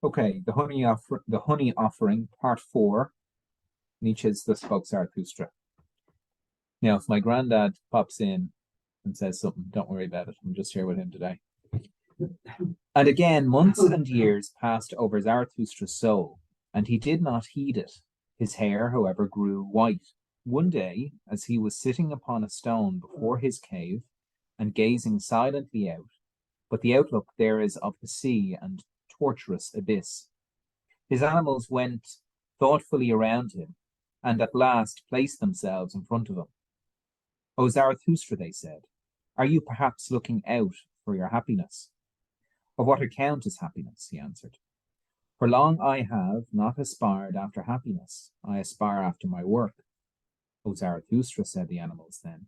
Okay, the honey offering, part four, Nietzsche's Thus Spoke Zarathustra. Now, if my granddad pops in and says something, don't worry about it. I'm just here with him today. And again, months and years passed over Zarathustra's soul, and he did not heed it. His hair, however, grew white. One day, as he was sitting upon a stone before his cave and gazing silently out, but the outlook there is of the sea and tortuous abyss, his animals went thoughtfully around him and at last placed themselves in front of him. O Zarathustra, they said, are you perhaps looking out for your happiness? Of what account is happiness? He answered. For long I have not aspired after happiness. I aspire after my work. O Zarathustra, said the animals then,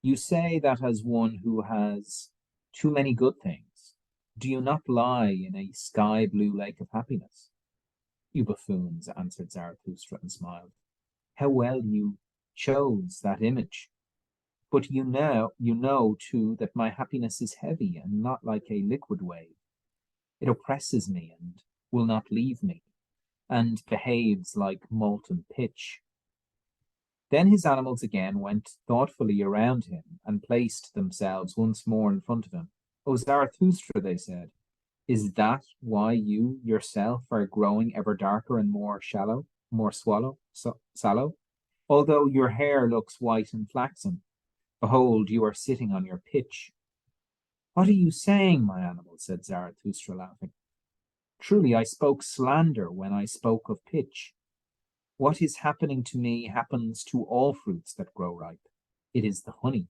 you say that as one who has too many good things. Do you not lie in a sky blue lake of happiness? You buffoons, answered Zarathustra and smiled. How well you chose that image. But you know too that my happiness is heavy and not like a liquid wave. It oppresses me and will not leave me, and behaves like molten pitch. Then his animals again went thoughtfully around him and placed themselves once more in front of him. O Zarathustra, they said, is that why you yourself are growing ever darker and more sallow? Although your hair looks white and flaxen, behold, you are sitting on your pitch. What are you saying, my animal? Said Zarathustra, laughing. Truly, I spoke slander when I spoke of pitch. What is happening to me happens to all fruits that grow ripe. It is the honey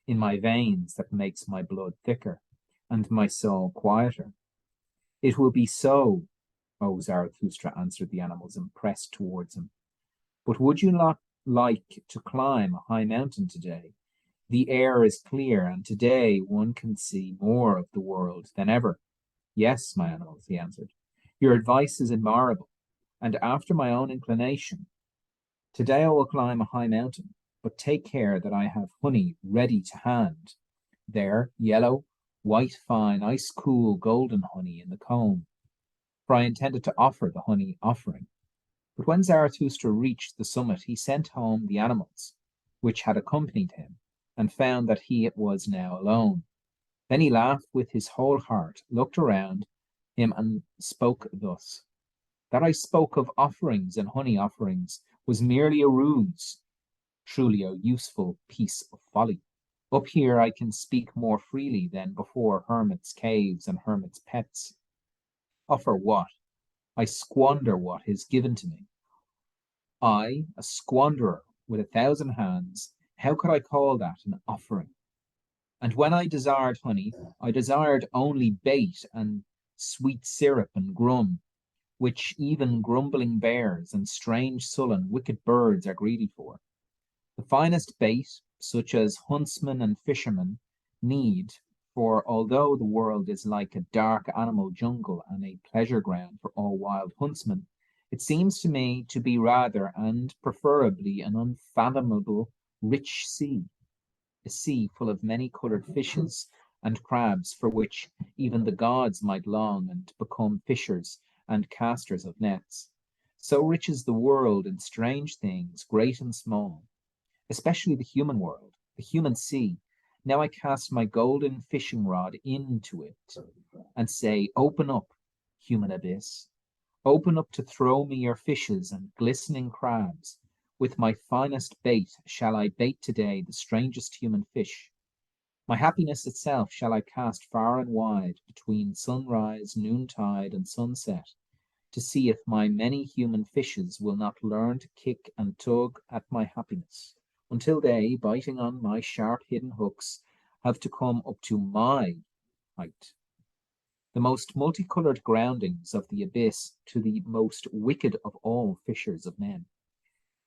in my veins that makes my blood thicker and my soul quieter. It will be so, O Zarathustra, answered the animals and pressed towards him. But would you not like to climb a high mountain today? The air is clear, and today one can see more of the world than ever. Yes, my animals, he answered. Your advice is admirable, and after my own inclination. Today I will climb a high mountain, but take care that I have honey ready to hand. There, yellow, white, fine, ice cool, golden honey in the comb. For I intended to offer the honey offering. But when Zarathustra reached the summit, he sent home the animals, which had accompanied him, and found that he was now alone. Then he laughed with his whole heart, looked around him, and spoke thus. That I spoke of offerings and honey offerings was merely a ruse, truly a useful piece of folly. Up here I can speak more freely than before hermits' caves and hermits' pets. Offer what? I squander what is given to me. I, a squanderer with 1,000 hands, how could I call that an offering? And when I desired honey, I desired only bait and sweet syrup and grum, which even grumbling bears and strange, sullen, wicked birds are greedy for. The finest bait, such as huntsmen and fishermen need, for although the world is like a dark animal jungle and a pleasure ground for all wild huntsmen, it seems to me to be rather and preferably an unfathomable rich sea, a sea full of many-coloured fishes and crabs for which even the gods might long and become fishers and casters of nets. So rich is the world in strange things, great and small, especially the human world, the human sea. Now I cast my golden fishing rod into it and say, open up, human abyss. Open up to throw me your fishes and glistening crabs. With my finest bait shall I bait today the strangest human fish. My happiness itself shall I cast far and wide between sunrise, noontide, and sunset, to see if my many human fishes will not learn to kick and tug at my happiness, until they, biting on my sharp hidden hooks, have to come up to my height. The most multicolored groundings of the abyss to the most wicked of all fishers of men.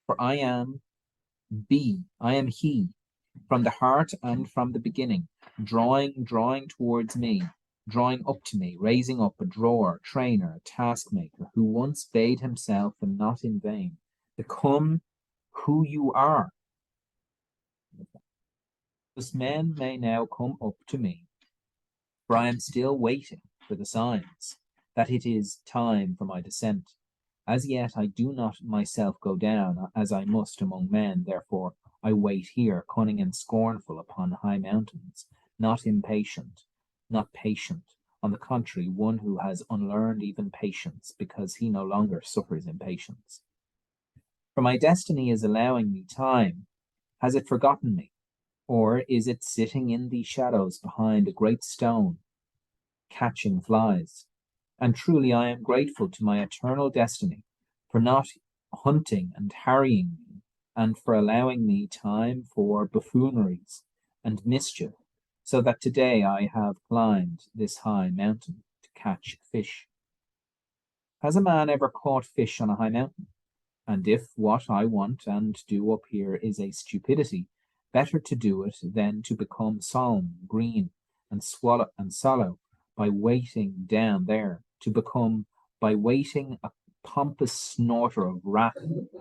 For I am he, from the heart and from the beginning, drawing towards me, drawing up to me, raising up a drawer, trainer, a taskmaker, who once bade himself, and not in vain, become who you are. Thus men may now come up to me, for I am still waiting for the signs that it is time for my descent. As yet I do not myself go down, as I must among men, therefore I wait here, cunning and scornful, upon high mountains, not impatient, not patient. On the contrary, one who has unlearned even patience, because he no longer suffers impatience. For my destiny is allowing me time. Has it forgotten me? Or is it sitting in the shadows behind a great stone, catching flies? And truly I am grateful to my eternal destiny for not hunting and harrying me, and for allowing me time for buffooneries and mischief, so that today I have climbed this high mountain to catch fish. Has a man ever caught fish on a high mountain? And if what I want and do up here is a stupidity, better to do it than to become solemn, green, and sallow by waiting down there, to become, by waiting, a pompous snorter of wrath,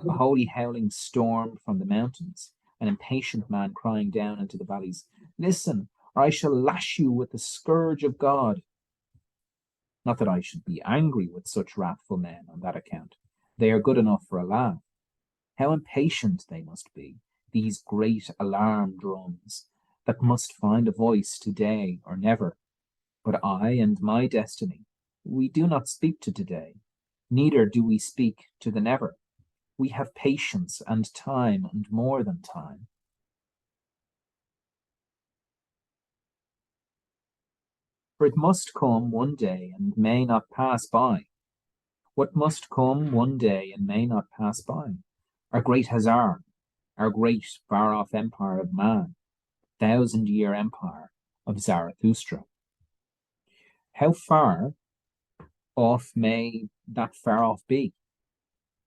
a holy howling storm from the mountains, an impatient man crying down into the valleys, "Listen, or I shall lash you with the scourge of God." Not that I should be angry with such wrathful men on that account. They are good enough for a laugh. How impatient they must be, these great alarm drums, that must find a voice today or never. But I and my destiny, we do not speak to today, neither do we speak to the never. We have patience and time and more than time. For it must come one day and may not pass by. What must come one day and may not pass by? Our great Hazar, our great far-off empire of man, 1,000-year empire of Zarathustra. How far off may that far off be?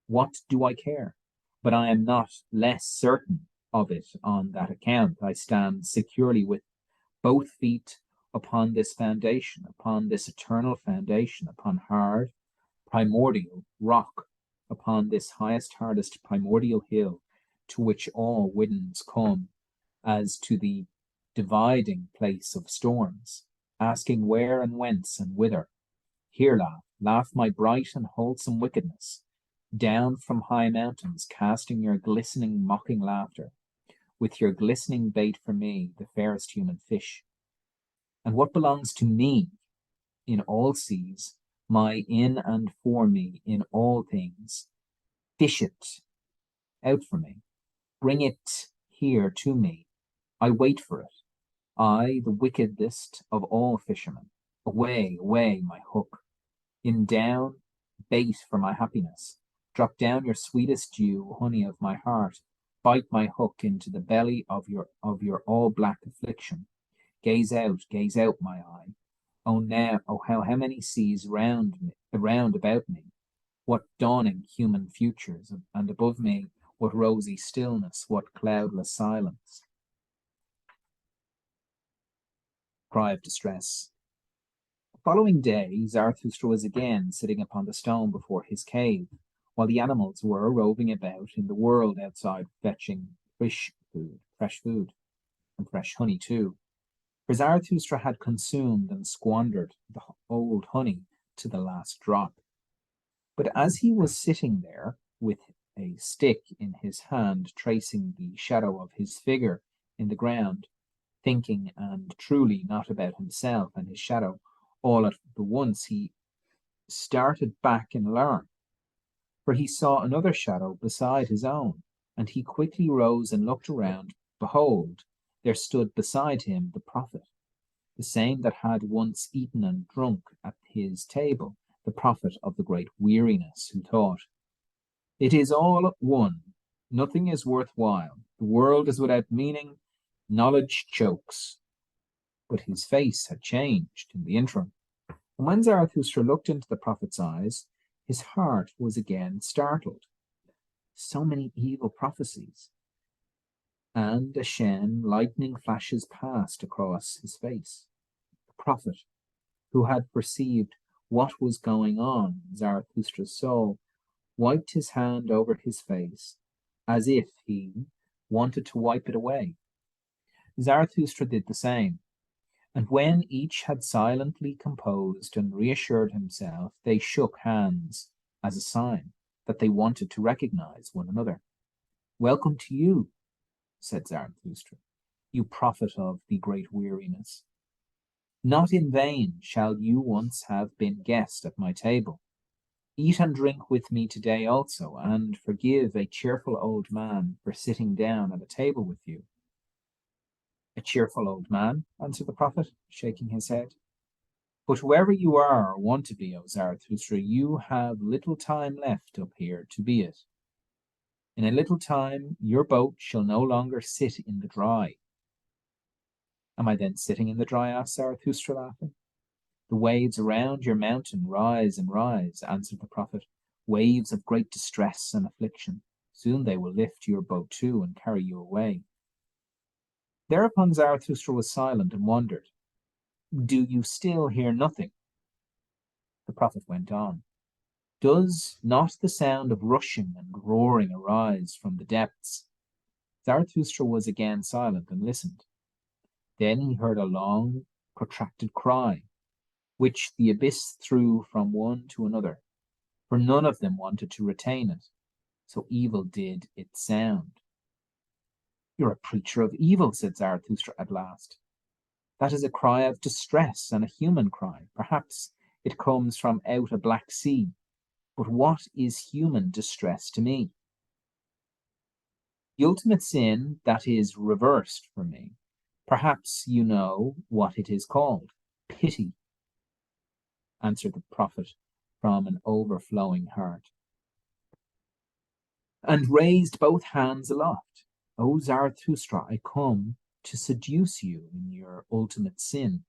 What do I care? But I am not less certain of it on that account. I stand securely with both feet upon this foundation, upon this eternal foundation, upon hard, primordial rock, upon this highest, hardest primordial hill to which all winds come as to the dividing place of storms, asking where and whence and whither. Here laugh, laugh my bright and wholesome wickedness, down from high mountains, casting your glistening, mocking laughter, with your glistening bait for me, the fairest human fish. And what belongs to me in all seas, my in and for me in all things, fish it out for me, bring it here to me. I wait for it. I, the wickedest of all fishermen. Away, away, my hook. In down, bait for my happiness. Drop down your sweetest dew, honey of my heart. Bite my hook into the belly of your all black affliction. Gaze out, my eye. Oh now, oh how many seas round about me. What dawning human futures, and above me, what rosy stillness, what cloudless silence. Cry of distress. The following day, Zarathustra was again sitting upon the stone before his cave, while the animals were roving about in the world outside, fetching fresh food, and fresh honey too. For Zarathustra had consumed and squandered the old honey to the last drop. But as he was sitting there, with a stick in his hand, tracing the shadow of his figure in the ground, thinking and truly not about himself and his shadow, all at the once he started back in alarm, for he saw another shadow beside his own, and he quickly rose and looked around. Behold, there stood beside him the prophet, the same that had once eaten and drunk at his table, the prophet of the great weariness, who thought, "It is all one, nothing is worth while, the world is without meaning, knowledge chokes." But his face had changed in the interim, and when Zarathustra looked into the prophet's eyes, his heart was again startled. So many evil prophecies, and a shen lightning flashes passed across his face. The prophet, who had perceived what was going on in Zarathustra's soul, wiped his hand over his face, as if he wanted to wipe it away. Zarathustra did the same, And when each had silently composed and reassured himself, they shook hands as a sign that they wanted to recognize one another. Welcome to you, said Zarathustra, you prophet of the great weariness. Not in vain shall you once have been guest at my table. Eat and drink with me today also, and forgive a cheerful old man for sitting down at a table with you. A cheerful old man, answered the prophet, shaking his head. But whoever you are or want to be, O Zarathustra, you have little time left up here to be it. In a little time your boat shall no longer sit in the dry. Am I then sitting in the dry? Asked Zarathustra, laughing. The waves around your mountain rise and rise, answered the prophet, waves of great distress and affliction. Soon they will lift your boat too and carry you away. Thereupon Zarathustra was silent and wondered. Do you still hear nothing? The prophet went on. Does not the sound of rushing and roaring arise from the depths? Zarathustra was again silent and listened. Then he heard a long, protracted cry, which the abyss threw from one to another, for none of them wanted to retain it, so evil did it sound. You're a preacher of evil, said Zarathustra at last. That is a cry of distress and a human cry. Perhaps it comes from out a black sea. But what is human distress to me? The ultimate sin that is reversed for me. Perhaps you know what it is called. Pity, answered the prophet from an overflowing heart, and raised both hands aloft. O Zarathustra, I come to seduce you in your ultimate sin.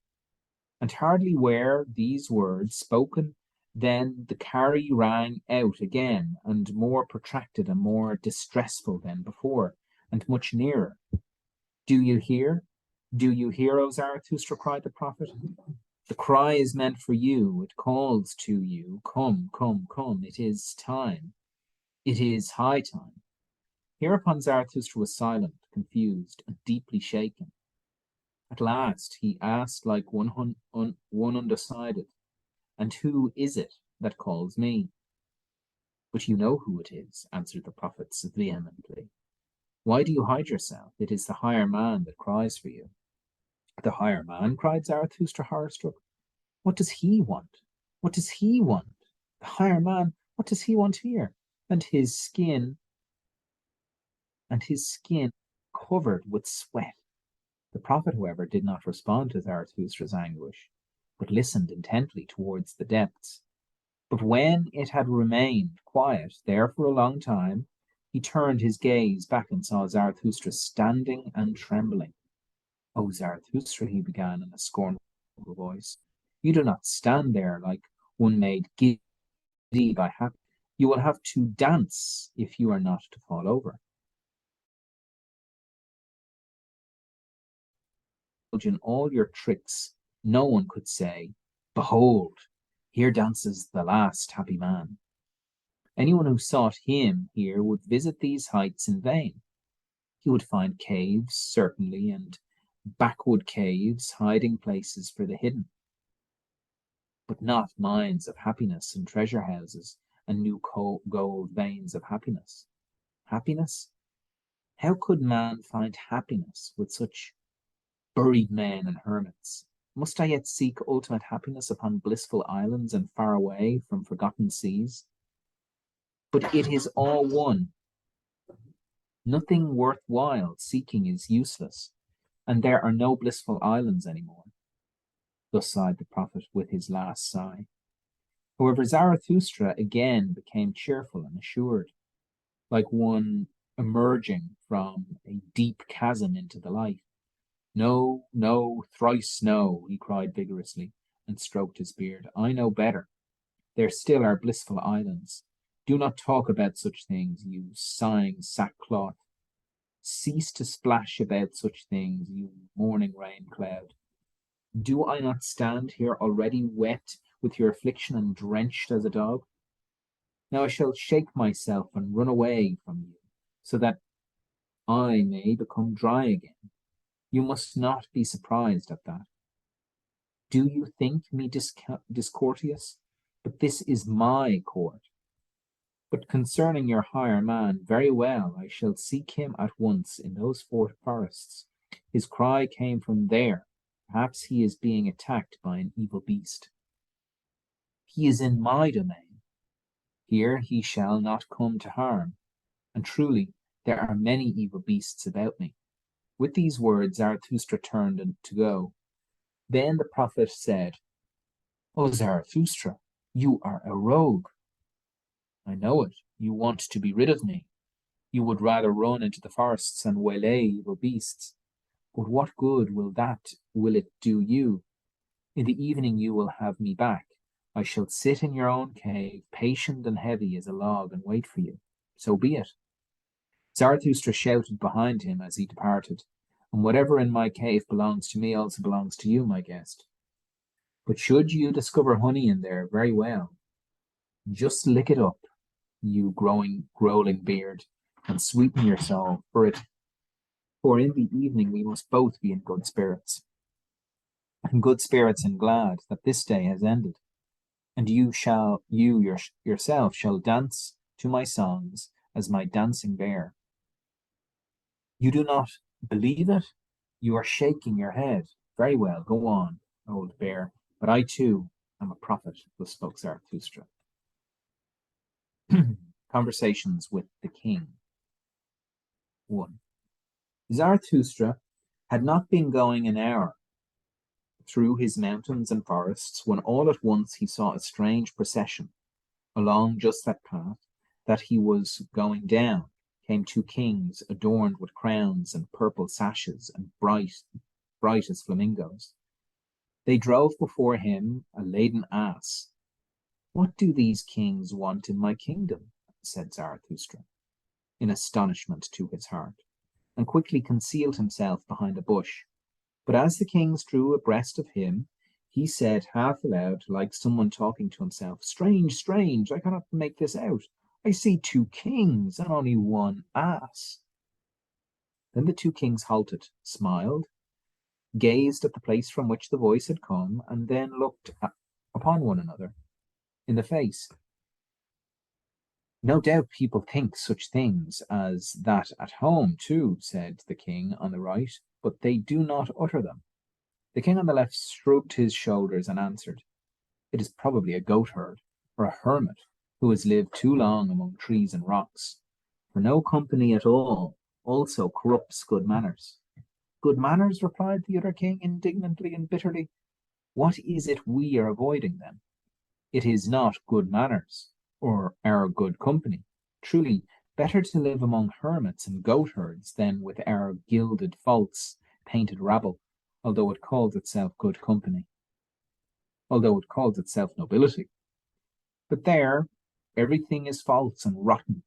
And hardly were these words spoken then the cry rang out again, and more protracted and more distressful than before, and much nearer. Do you hear? Do you hear, O Zarathustra? Cried the prophet. The cry is meant for you. It calls to you. Come, come, come. It is time. It is high time. Hereupon Zarathustra was silent, confused, and deeply shaken. At last he asked like one undecided, and who is it that calls me? But you know who it is, answered the prophet vehemently. Why do you hide yourself? It is the higher man that cries for you. The higher man, cried Zarathustra, horror-struck. What does he want? What does he want? The higher man, what does he want here? And his skin covered with sweat. The prophet, however, did not respond to Zarathustra's anguish, but listened intently towards the depths. But when it had remained quiet there for a long time, he turned his gaze back and saw Zarathustra standing and trembling. O Zarathustra, he began in a scornful voice, you do not stand there like one made giddy by happiness. You will have to dance if you are not to fall over. In all your tricks, no one could say, behold, here dances the last happy man. Anyone who sought him here would visit these heights in vain. He would find caves, certainly, and backwood caves, hiding places for the hidden, but not mines of happiness and treasure houses and new gold veins of happiness. Happiness? How could man find happiness with such buried men and hermits? Must I yet seek ultimate happiness upon blissful islands and far away from forgotten seas? But it is all one. Nothing worthwhile seeking is useless, and there are no blissful islands any more. Thus sighed the prophet with his last sigh. However, Zarathustra again became cheerful and assured, like one emerging from a deep chasm into the light. No, no, thrice no, he cried vigorously, and stroked his beard. I know better. There still are blissful islands. Do not talk about such things, you sighing sackcloth. Cease to splash about such things, you morning rain cloud. Do I not stand here already wet with your affliction and drenched as a dog? Now I shall shake myself and run away from you, so that I may become dry again. You must not be surprised at that. Do you think me discourteous? But this is my court. But concerning your higher man, very well, I shall seek him at once in those forests. His cry came from there. Perhaps he is being attacked by an evil beast. He is in my domain. Here he shall not come to harm. And truly, there are many evil beasts about me. With these words, Zarathustra turned to go. Then the prophet said, O Zarathustra, you are a rogue. I know it. You want to be rid of me. You would rather run into the forests and waylay evil beasts. But what good will it do you? In the evening you will have me back. I shall sit in your own cave, patient and heavy as a log, and wait for you. So be it. Zarathustra shouted behind him as he departed, and whatever in my cave belongs to me also belongs to you, my guest. But should you discover honey in there, very well. Just lick it up, you growling beard, and sweeten your soul, for in the evening we must both be in good spirits. And glad that this day has ended. And you yourself shall dance to my songs as my dancing bear. You do not believe it? You are shaking your head. Very well, go on, old bear. But I too am a prophet, thus spoke Zarathustra. Conversations with the king. 1. Zarathustra had not been going an hour through his mountains and forests when all at once he saw a strange procession. Along just that path that he was going down came 2 kings adorned with crowns and purple sashes and bright as flamingos. They drove before him a laden ass. What do these kings want in my kingdom? Said Zarathustra, in astonishment to his heart, and quickly concealed himself behind a bush. But as the kings drew abreast of him, he said half aloud, like someone talking to himself, Strange, strange, I cannot make this out. I see 2 kings and only 1 ass. Then the 2 kings halted, smiled, gazed at the place from which the voice had come, and then looked upon one another in the face. No doubt people think such things as that at home too, said the king on the right, but they do not utter them. The king on the left shrugged his shoulders and answered, It is probably a goatherd or a hermit who has lived too long among trees and rocks. For no company at all also corrupts good manners. Good manners, replied the other king indignantly and bitterly. What is it we are avoiding then? It is not good manners, or our good company. Truly, better to live among hermits and goatherds than with our gilded, false, painted rabble, although it calls itself good company, although it calls itself nobility. But there, everything is false and rotten,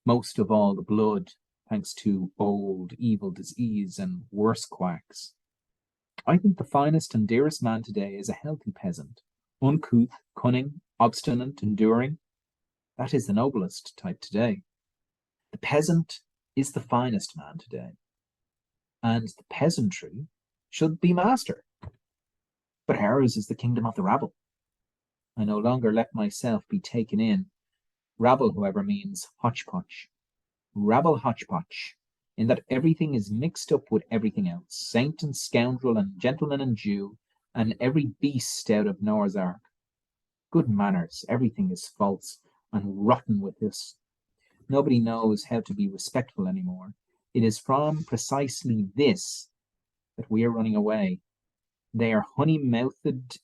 most of all the blood, thanks to old evil disease and worse quacks. I think the finest and dearest man today is a healthy peasant, uncouth, cunning, obstinate, enduring. That is the noblest type today. The peasant is the finest man today, and the peasantry should be master. But ours is the kingdom of the rabble. I no longer let myself be taken in. Rabble, however, means hodgepodge. Rabble hodgepodge, in that everything is mixed up with everything else, saint and scoundrel and gentleman and Jew, and every beast out of Noah's Ark. Good manners, everything is false and rotten with this. Nobody knows how to be respectful anymore. It is from precisely this that we are running away. They are honey-mouthed,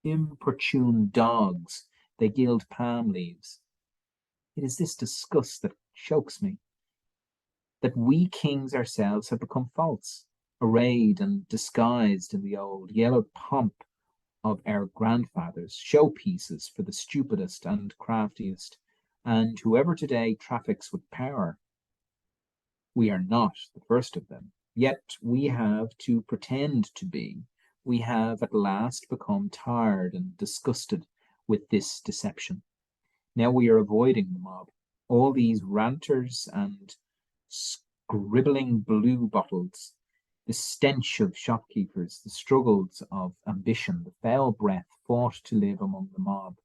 importune dogs. They gild palm leaves. It is this disgust that chokes me, that we kings ourselves have become false, arrayed and disguised in the old yellowed pomp of our grandfathers, showpieces for the stupidest and craftiest, and whoever today traffics with power. We are not the first of them, yet we have to pretend to be. We have at last become tired and disgusted with this deception. Now we are avoiding the mob. All these ranters and scribbling blue bottles, The stench of shopkeepers, the struggles of ambition, the foul breath fought to live among the mob,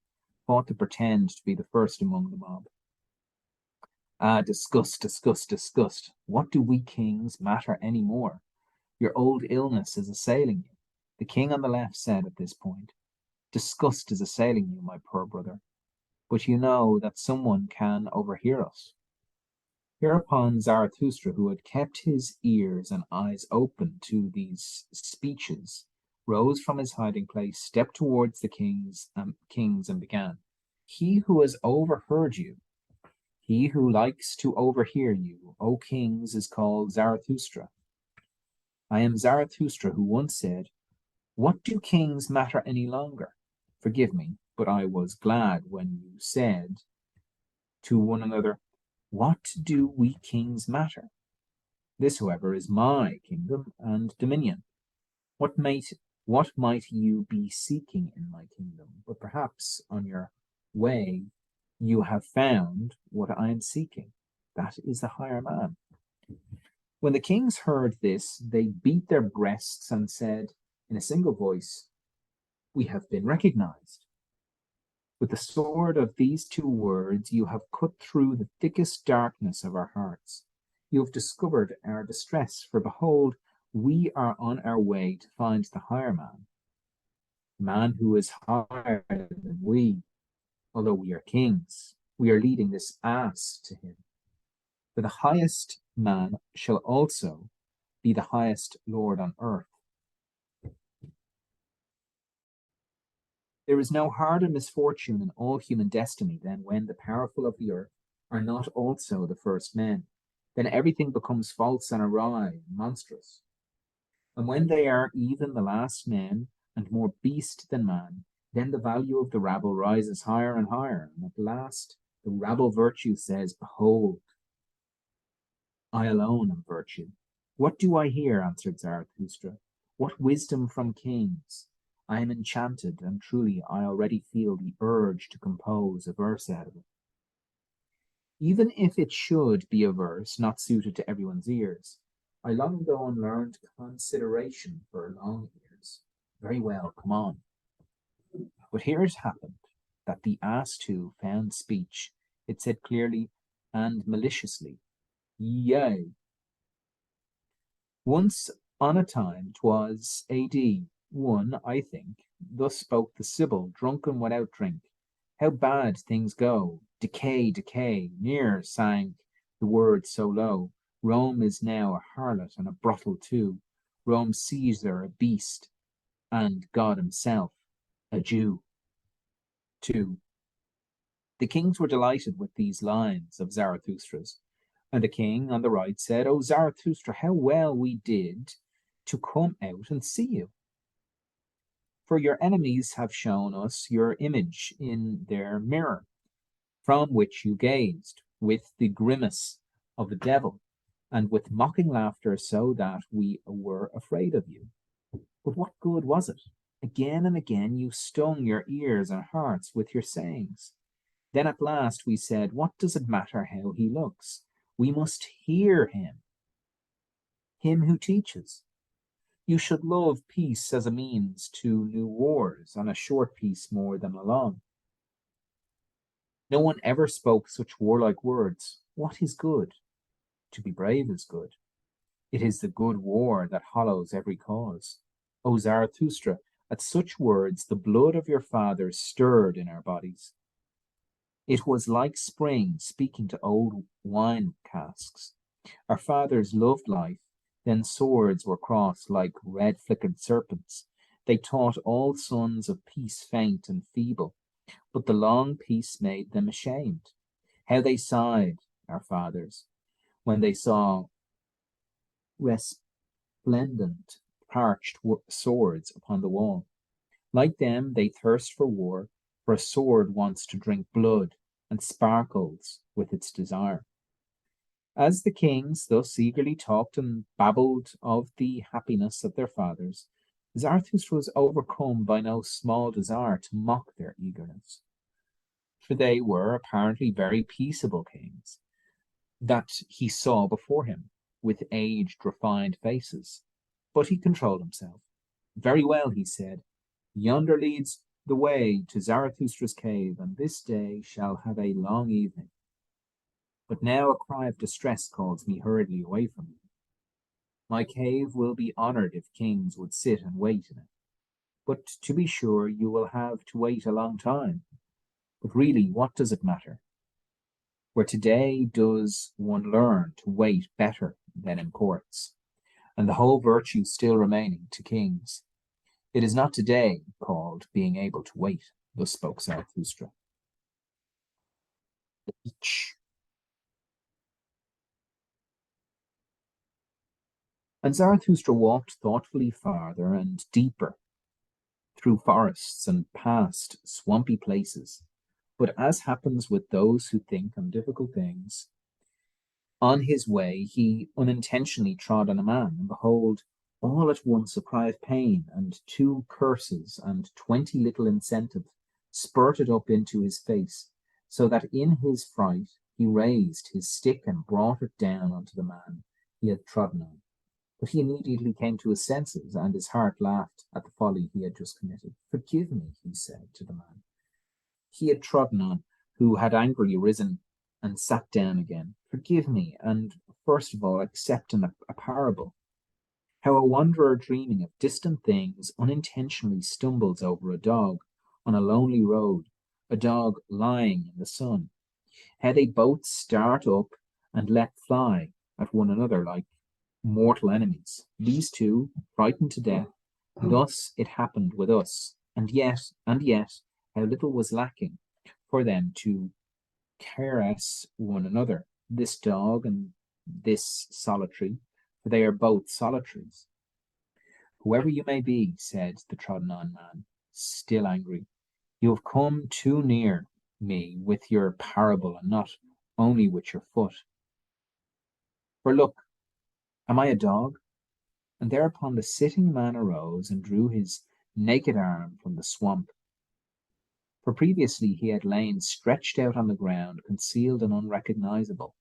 fought to pretend to be the first among the mob. Ah, disgust, disgust, disgust. What do we kings matter any more? Your old illness is assailing you. The king on the left said at this point, disgust is assailing you, my poor brother, but you know that someone can overhear us. Hereupon Zarathustra, who had kept his ears and eyes open to these speeches, rose from his hiding place, stepped towards the kings and began, he who has overheard you, he who likes to overhear you, O kings, is called Zarathustra. I am Zarathustra, who once said, what do kings matter any longer? Forgive me, but I was glad when you said to one another, what do we kings matter? This, however, is my kingdom and dominion. What might you be seeking in my kingdom? But perhaps on your way you have found what I am seeking. That is the higher man. When the kings heard this, they beat their breasts and said in a single voice, we have been recognized. With the sword of these two words, you have cut through the thickest darkness of our hearts. You have discovered our distress, for behold, we are on our way to find the higher man, the man who is higher than we. Although we are kings, we are leading this ass to him. For the highest man shall also be the highest lord on earth. There is no harder misfortune in all human destiny than when the powerful of the earth are not also the first men. Then everything becomes false and awry and monstrous. And when they are even the last men and more beast than man, then the value of the rabble rises higher and higher. And at last the rabble virtue says, behold, I alone am virtue. What do I hear? Answered Zarathustra. What wisdom from kings? I am enchanted, and truly I already feel the urge to compose a verse out of it. Even if it should be a verse not suited to everyone's ears, I long ago unlearned consideration for long ears. Very well, come on. But here it happened that the ass too found speech. It said clearly and maliciously, yea. Once on a time, 'twas A.D. 1, I think, thus spoke the Sibyl, drunken without drink. How bad things go! Decay, decay! Near sank the word so low. Rome is now a harlot and a brothel too. Rome's Caesar a beast, and God himself a Jew. 2. The kings were delighted with these lines of Zarathustra's, and the king on the right said, O Zarathustra, how well we did to come out and see you. For your enemies have shown us your image in their mirror, from which you gazed with the grimace of a devil, and with mocking laughter, so that we were afraid of you. But what good was it? Again and again you stung your ears and hearts with your sayings. Then at last we said, what does it matter how he looks? We must hear him who teaches. You should love peace as a means to new wars, and a short peace more than a long. No one ever spoke such warlike words. What is good? To be brave is good. It is the good war that hollows every cause. O Zarathustra, at such words the blood of your fathers stirred in our bodies. It was like spring speaking to old wine casks. Our fathers loved life. Then swords were crossed like red-flickered serpents. They taught all sons of peace faint and feeble, but the long peace made them ashamed. How they sighed, our fathers, when they saw resplendent, parched swords upon the wall. Like them, they thirst for war, for a sword wants to drink blood and sparkles with its desire. As the kings thus eagerly talked and babbled of the happiness of their fathers, Zarathustra was overcome by no small desire to mock their eagerness. For they were apparently very peaceable kings that he saw before him, with aged, refined faces. But he controlled himself. Very well, he said. Yonder leads the way to Zarathustra's cave, and this day shall have a long evening. But now a cry of distress calls me hurriedly away from you. My cave will be honoured if kings would sit and wait in it. But to be sure, you will have to wait a long time. But really, what does it matter? Where today does one learn to wait better than in courts, and the whole virtue still remaining to kings. It is not today called being able to wait, thus spoke Zarathustra. Each. And Zarathustra walked thoughtfully farther and deeper through forests and past swampy places. But as happens with those who think on difficult things, on his way he unintentionally trod on a man, and behold, all at once a cry of pain and two curses and 20 little incentives spurted up into his face, so that in his fright he raised his stick and brought it down onto the man he had trodden on. But he immediately came to his senses, and his heart laughed at the folly he had just committed. Forgive me, he said to the man he had trodden on, who had angrily risen and sat down again. Forgive me, and first of all accept a parable. How a wanderer dreaming of distant things unintentionally stumbles over a dog on a lonely road, a dog lying in the sun. How they both start up and let fly at one another like mortal enemies. These two, frightened to death, thus it happened with us. And yet, how little was lacking for them to caress one another, this dog and this solitary, for they are both solitaries. Whoever you may be, said the trodden-on man, still angry, you have come too near me with your parable, and not only with your foot. For look, am I a dog? And thereupon the sitting man arose and drew his naked arm from the swamp. For previously he had lain stretched out on the ground, concealed and unrecognizable,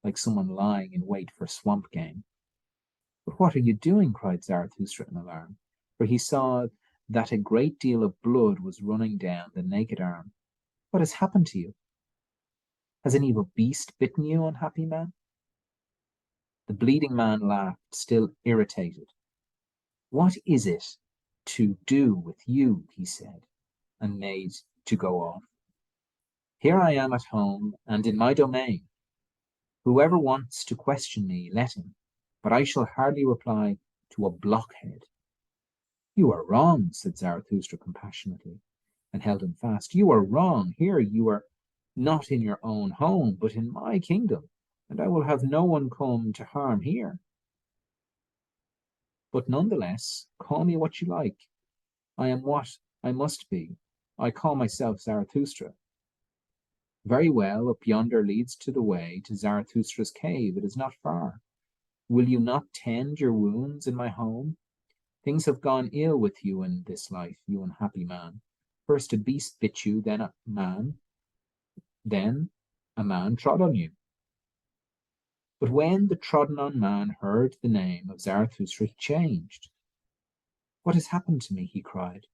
like someone lying in wait for swamp game. But what are you doing? Cried Zarathustra in alarm, for he saw that a great deal of blood was running down the naked arm. What has happened to you? Has an evil beast bitten you, unhappy man? The bleeding man laughed, still irritated. What is it to do with you? He said, and made to go off. Here I am at home and in my domain. Whoever wants to question me, let him, but I shall hardly reply to a blockhead. You are wrong, said Zarathustra compassionately, and held him fast. You are wrong. Here you are not in your own home, but in my kingdom, and I will have no one come to harm here. But nonetheless, call me what you like. I am what I must be. I call myself Zarathustra. Very well, up yonder leads to the way to Zarathustra's cave. It is not far. Will you not tend your wounds in my home? Things have gone ill with you in this life, you unhappy man. First a beast bit you, then a man trod on you. But when the trodden-on man heard the name of Zarathustra, he changed. What has happened to me? He cried.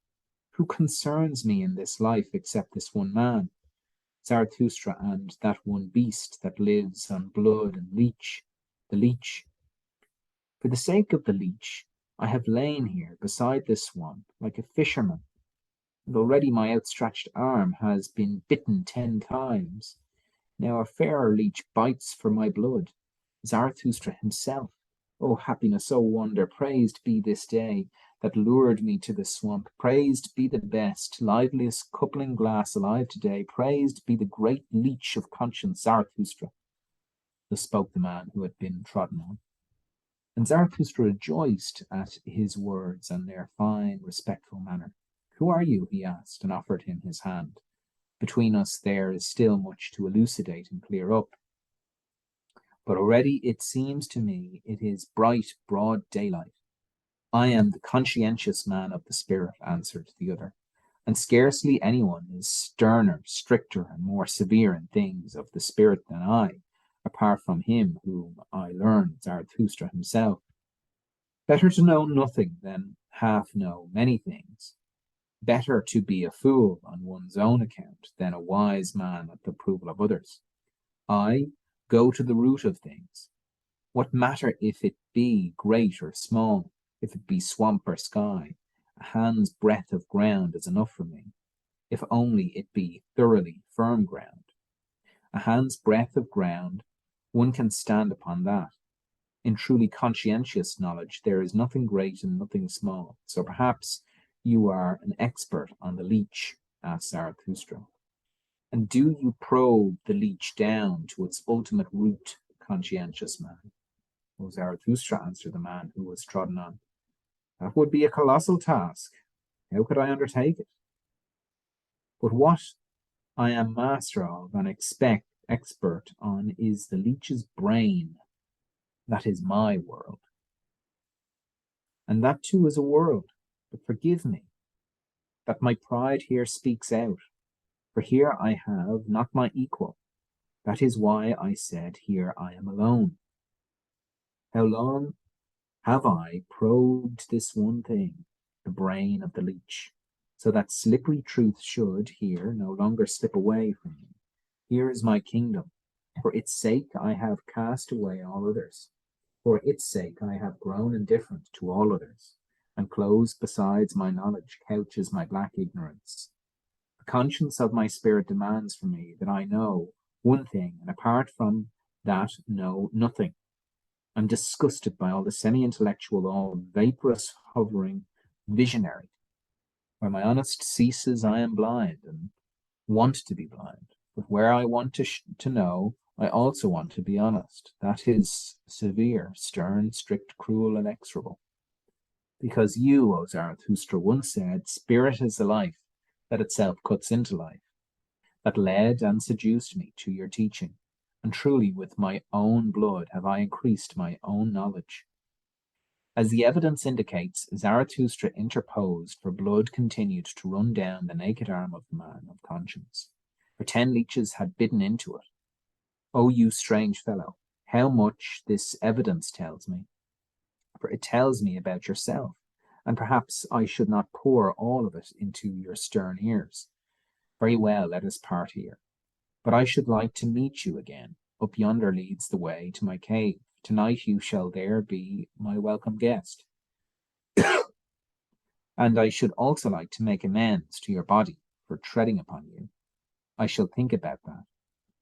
Who concerns me in this life except this one man, Zarathustra, and that one beast that lives on blood and the leech? For the sake of the leech, I have lain here beside this swamp like a fisherman, and already my outstretched arm has been bitten 10 times. Now a fairer leech bites for my blood, Zarathustra himself. O happiness, O wonder, praised be this day that lured me to the swamp. Praised be the best, liveliest coupling glass alive today. Praised be the great leech of conscience, Zarathustra. Thus spoke the man who had been trodden on. And Zarathustra rejoiced at his words and their fine, respectful manner. Who are you? He asked, and offered him his hand. Between us there is still much to elucidate and clear up. But already it seems to me it is bright, broad daylight. I am the conscientious man of the spirit, answered the other, and scarcely anyone is sterner, stricter, and more severe in things of the spirit than I, apart from him whom I learned, Zarathustra himself. Better to know nothing than half know many things. Better to be a fool on one's own account than a wise man at the approval of others. I go to the root of things. What matter if it be great or small, if it be swamp or sky? A hand's breadth of ground is enough for me, if only it be thoroughly firm ground. A hand's breadth of ground, one can stand upon that. In truly conscientious knowledge, there is nothing great and nothing small. So perhaps you are an expert on the leech, asked Zarathustra. And do you probe the leech down to its ultimate root, conscientious man? O Zarathustra, answered the man who was trodden on, that would be a colossal task. How could I undertake it? But what I am master of and expert on is the leech's brain. That is my world. And that too is a world. But forgive me that my pride here speaks out, for here I have not my equal. That is why I said here I am alone. How long have I probed this one thing, the brain of the leech, so that slippery truth should here no longer slip away from me? Here is my kingdom. For its sake I have cast away all others. For its sake I have grown indifferent to all others, and close besides my knowledge couches my black ignorance. The conscience of my spirit demands from me that I know one thing, and apart from that know nothing. I'm disgusted by all the semi-intellectual, all vaporous, hovering, visionary. Where my honest ceases, I am blind, and want to be blind. But where I want to know, I also want to be honest. That is severe, stern, strict, cruel, and inexorable. Because you, O Zarathustra, once said, spirit is the life that itself cuts into life, that led and seduced me to your teaching. And truly, with my own blood have I increased my own knowledge. As the evidence indicates, Zarathustra interposed, for blood continued to run down the naked arm of the man of conscience. For 10 leeches had bitten into it. O you strange fellow, how much this evidence tells me. For it tells me about yourself, and perhaps I should not pour all of it into your stern ears. Very well, let us part here. But I should like to meet you again. Up yonder leads the way to my cave. Tonight you shall there be my welcome guest. And I should also like to make amends to your body for treading upon you. I shall think about that.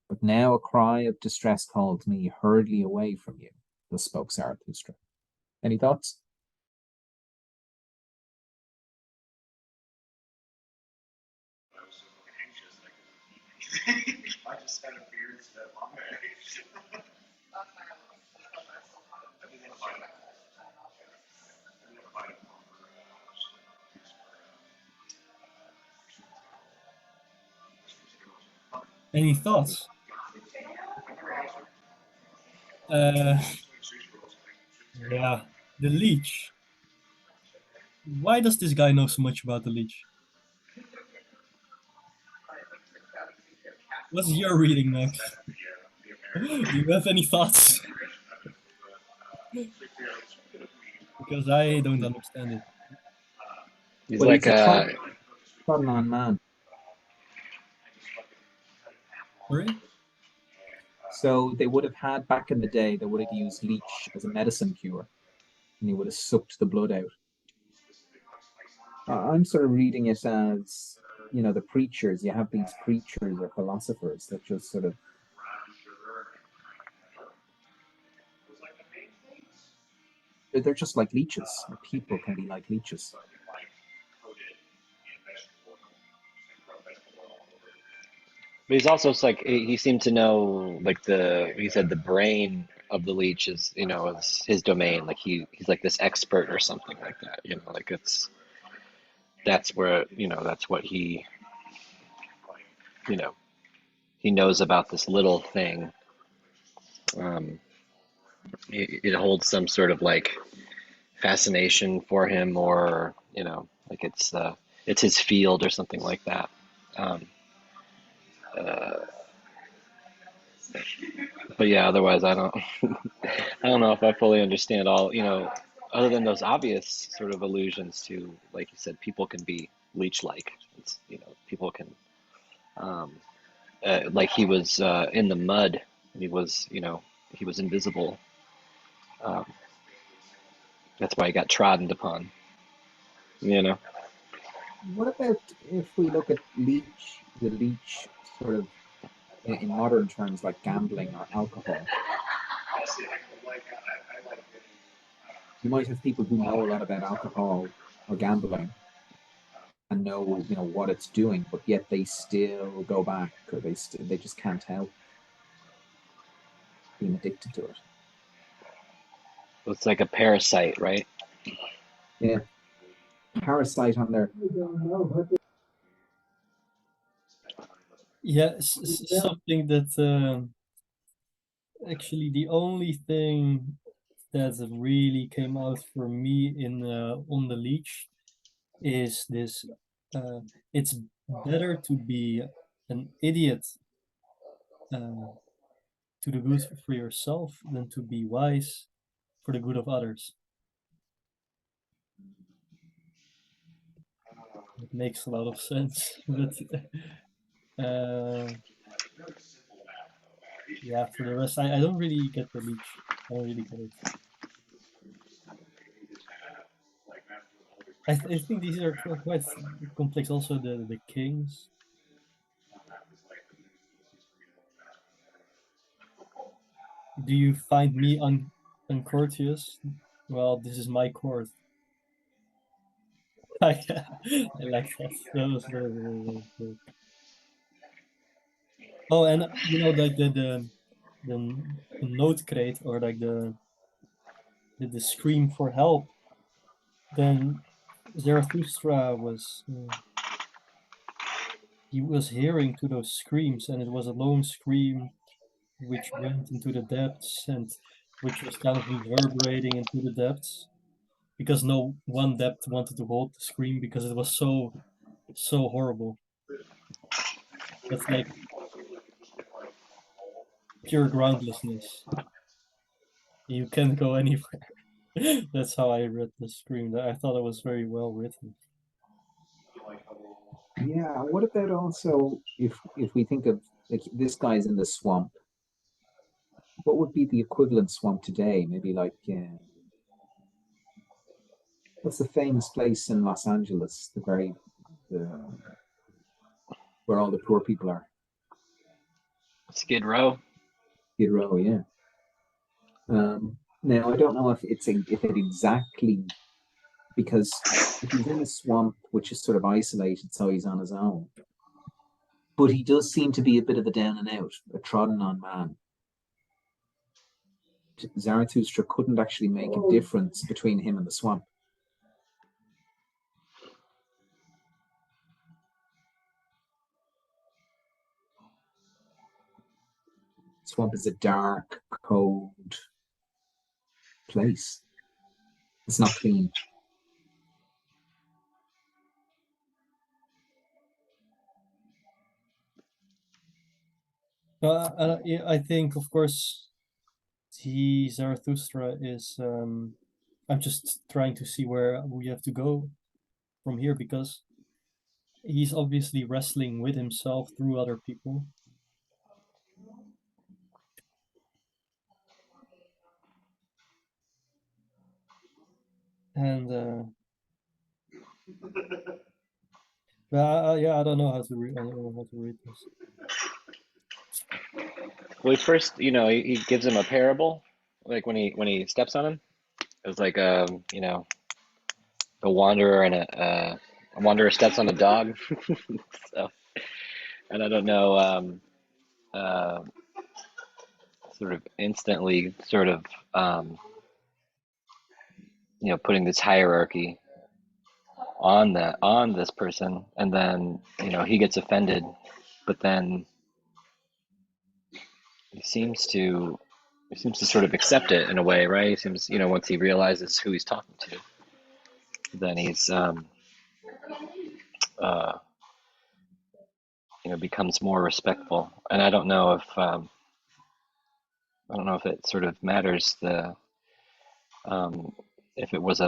But now a cry of distress calls me hurriedly away from you. Thus spoke Zarathustra. Any thoughts? I just had a beard that long. Any thoughts? Uh, yeah, the leech. Why does this guy know so much about the leech? What's your reading, Max? Do you have any thoughts? Because I don't understand it. He's Well, like he's a trodden on man. Sorry? So they would have had, back in the day, they would have used leech as a medicine cure, and he would have sucked the blood out. I'm sort of reading it as, the preachers. You have these preachers or philosophers that just sort of, they're just like leeches. People can be like leeches. but he's also like he seemed to know like he said the brain of the leech is is his domain. Like he's like this expert or something like that. Like that's where that's what you know he knows about this little thing. Um, it holds some sort of like fascination for him, or like it's his field or something like that. Um, uh, but yeah, otherwise I don't I don't know if I fully understand all. other than those obvious sort of allusions to, like you said, people can be leech-like. It's, people can, um, like he was in the mud. He was, he was invisible. Um, that's why he got trodden upon. You know. What about if we look at the leech sort of in modern terms, like gambling or alcohol? You might have people who know a lot about alcohol or gambling and know, what it's doing, but yet they still go back, or they just can't help being addicted to it. It's like a parasite, right? Yeah, parasite on their. Yeah, something that actually the only thing that really came out for me in on the leech is this. It's better to be an idiot to the good for yourself than to be wise for the good of others. It makes a lot of sense, but yeah, for the rest, I don't really get the leech. I don't really get it. I think these are quite complex. Also, the kings. Do you find me uncourteous? Well, this is my court. I like that. That was very good. Oh, and like the note crate, or like the scream for help. Then Zarathustra he was hearing to those screams, and it was a lone scream which went into the depths, and which was kind of reverberating into the depths, because no one depth wanted to hold the scream because it was so horrible. That's like pure groundlessness. You can't go anywhere. That's how I read the scream. I thought it was very well written. Yeah. What about also if we think of, like, this guy's in the swamp? What would be the equivalent swamp today? Maybe like, what's the famous place in Los Angeles? The where all the poor people are. Skid Row. Skid Row, yeah. Now I don't know if it exactly, because if he's in a swamp which is sort of isolated, so he's on his own. But he does seem to be a bit of a down and out, a trodden on man. Zarathustra couldn't actually make a difference between him and the swamp. Swamp is a dark, cold place. It's not clean. Yeah, I think, of course, the Zarathustra is. I'm just trying to see where we have to go from here, because he's obviously wrestling with himself through other people. And yeah, I don't know how to read. I don't know how to read this. Well, first, he gives him a parable, like when he steps on him. It was like a wanderer and a wanderer steps on a dog. So, and I don't know, uh, sort of instantly, sort of, putting this hierarchy on this person, and then he gets offended, but then he seems to sort of accept it in a way, right? He seems, once he realizes who he's talking to, then he's uh, becomes more respectful. And I don't know if it sort of matters, the um, if it was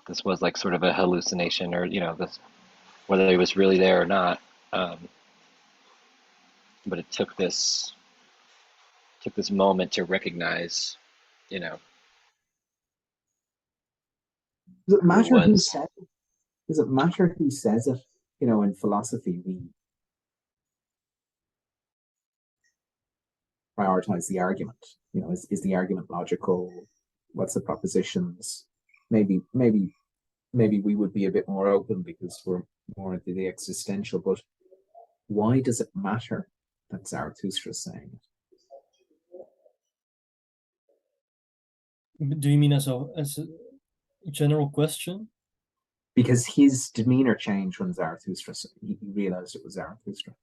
this was like sort of a hallucination, or this, whether he was really there or not. But it took this moment to recognize, you know, Does it who it matter who was. says it? Does it matter who says it? In philosophy, we prioritize the argument. Is the argument logical? What's the propositions? Maybe we would be a bit more open because we're more into the existential. But why does it matter that Zarathustra is saying it? Do you mean as a general question? Because his demeanor changed when Zarathustra, he realized it was Zarathustra.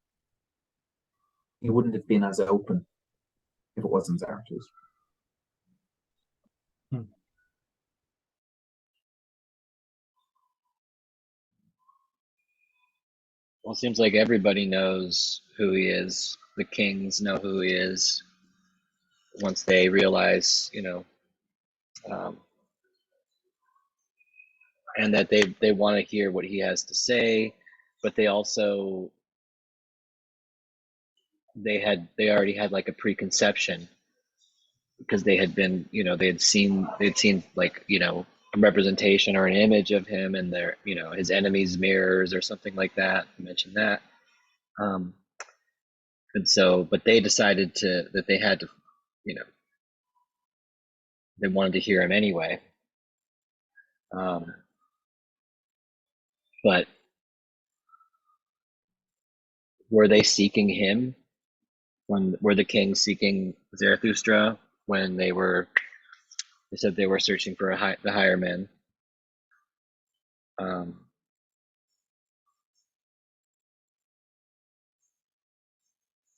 He wouldn't have been as open if it wasn't Zarathustra. Well, it seems like everybody knows who he is. The kings know who he is once they realize, um, and that they want to hear what he has to say, but they also they already had like a preconception, because they had been, they'd seen like, a representation or an image of him in their, his enemies' mirrors or something like that. You mentioned that. And so, but they decided that they had to, they wanted to hear him anyway. But were they seeking him? Were the kings seeking Zarathustra when they said they were searching for the higher men?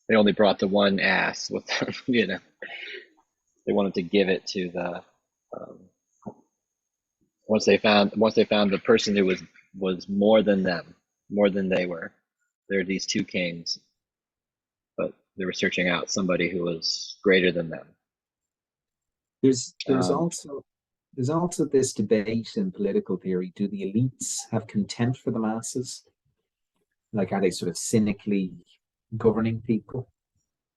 They only brought the one ass with them, They wanted to give it to the once they found the person who was more than them, more than they were. There are these two kings, but they were searching out somebody who was greater than them. There's also this debate in political theory: do the elites have contempt for the masses? Like, are they sort of cynically governing people,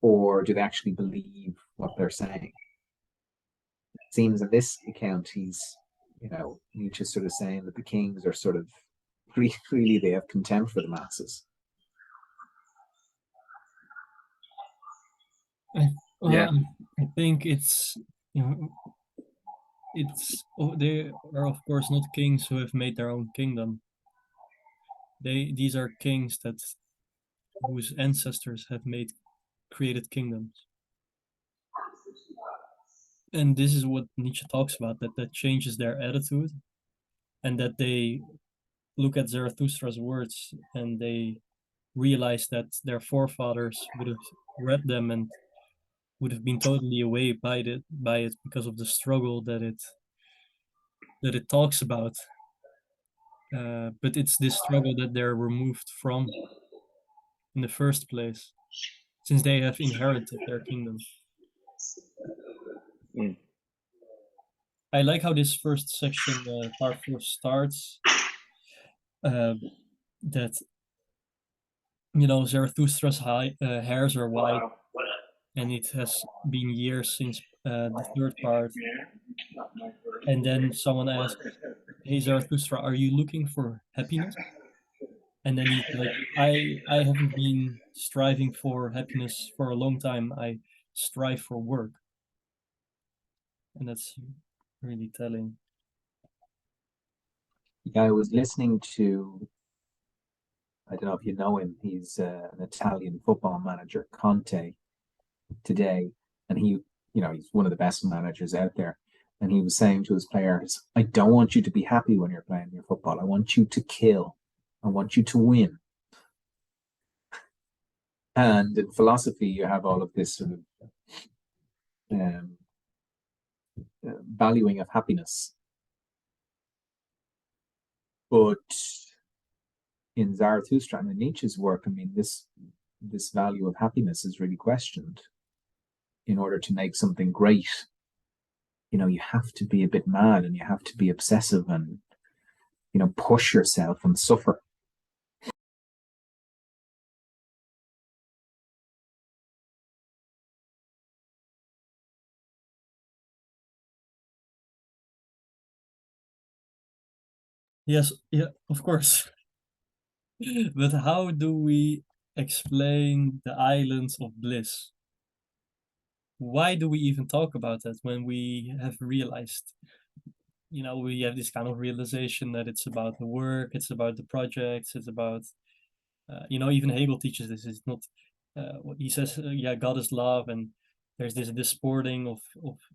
or do they actually believe what they're saying? It seems in this account, Nietzsche sort of saying that the kings are sort of really they have contempt for the masses. I think it's they are of course not kings who have made their own kingdom. These are kings whose ancestors have created kingdoms. And this is what Nietzsche talks about, that changes their attitude, and that they look at Zarathustra's words and they realize that their forefathers would have read them and would have been totally away by it because of the struggle that it talks about. But it's this struggle that they're removed from in the first place, since they have inherited their kingdom. I like how this first section, part 4, starts. That Zarathustra's hairs are white, and it has been years since the third part. And then someone asks, "Hey Zarathustra, are you looking for happiness?" And then he's like, I haven't been striving for happiness for a long time. I strive for work. And that's really telling. Yeah, I was listening to, I don't know if you know him, he's an Italian football manager, Conte, today. And he's one of the best managers out there. And he was saying to his players, I don't want you to be happy when you're playing your football. I want you to kill. I want you to win. And in philosophy, you have all of this sort of valuing of happiness. But in Zarathustra and in Nietzsche's work, I mean, this value of happiness is really questioned. In order to make something great, you have to be a bit mad and you have to be obsessive and, push yourself and suffer. Yes, yeah, of course. But how do we explain the islands of bliss? Why do we even talk about that when we have realized, we have this kind of realization that it's about the work, it's about the projects, it's about, even Hegel teaches this. It's not, what he says, yeah, God is love, and there's this disporting of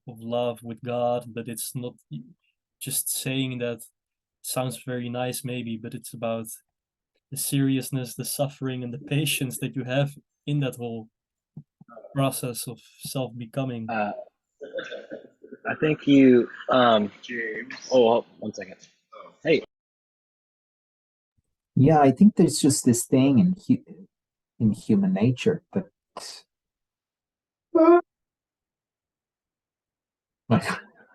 love with God, but it's not just saying that sounds very nice, maybe, but it's about the seriousness, the suffering, and the patience that you have in that whole process of self-becoming. I think you. James. Oh, 1 second. Hey, Yeah, I think there's just this thing in human nature that my,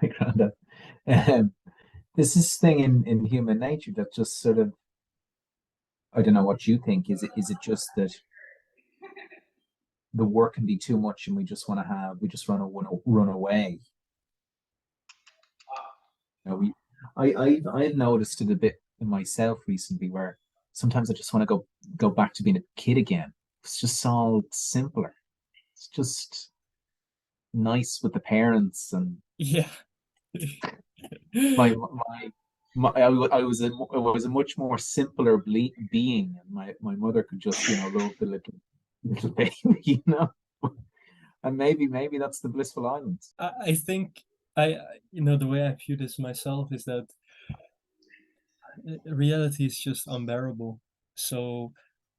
my granddad. Um, there's this thing in human nature that just sort of, I don't know what you think. Is it just that the work can be too much and we just run away? You know, I've noticed it a bit in myself recently where sometimes I just want to go back to being a kid again. It's just all simpler. It's just nice with the parents and Yeah. I was a much more simpler being, and my mother could just love the little baby. And maybe that's the blissful islands. I think the way I view this myself is that reality is just unbearable. So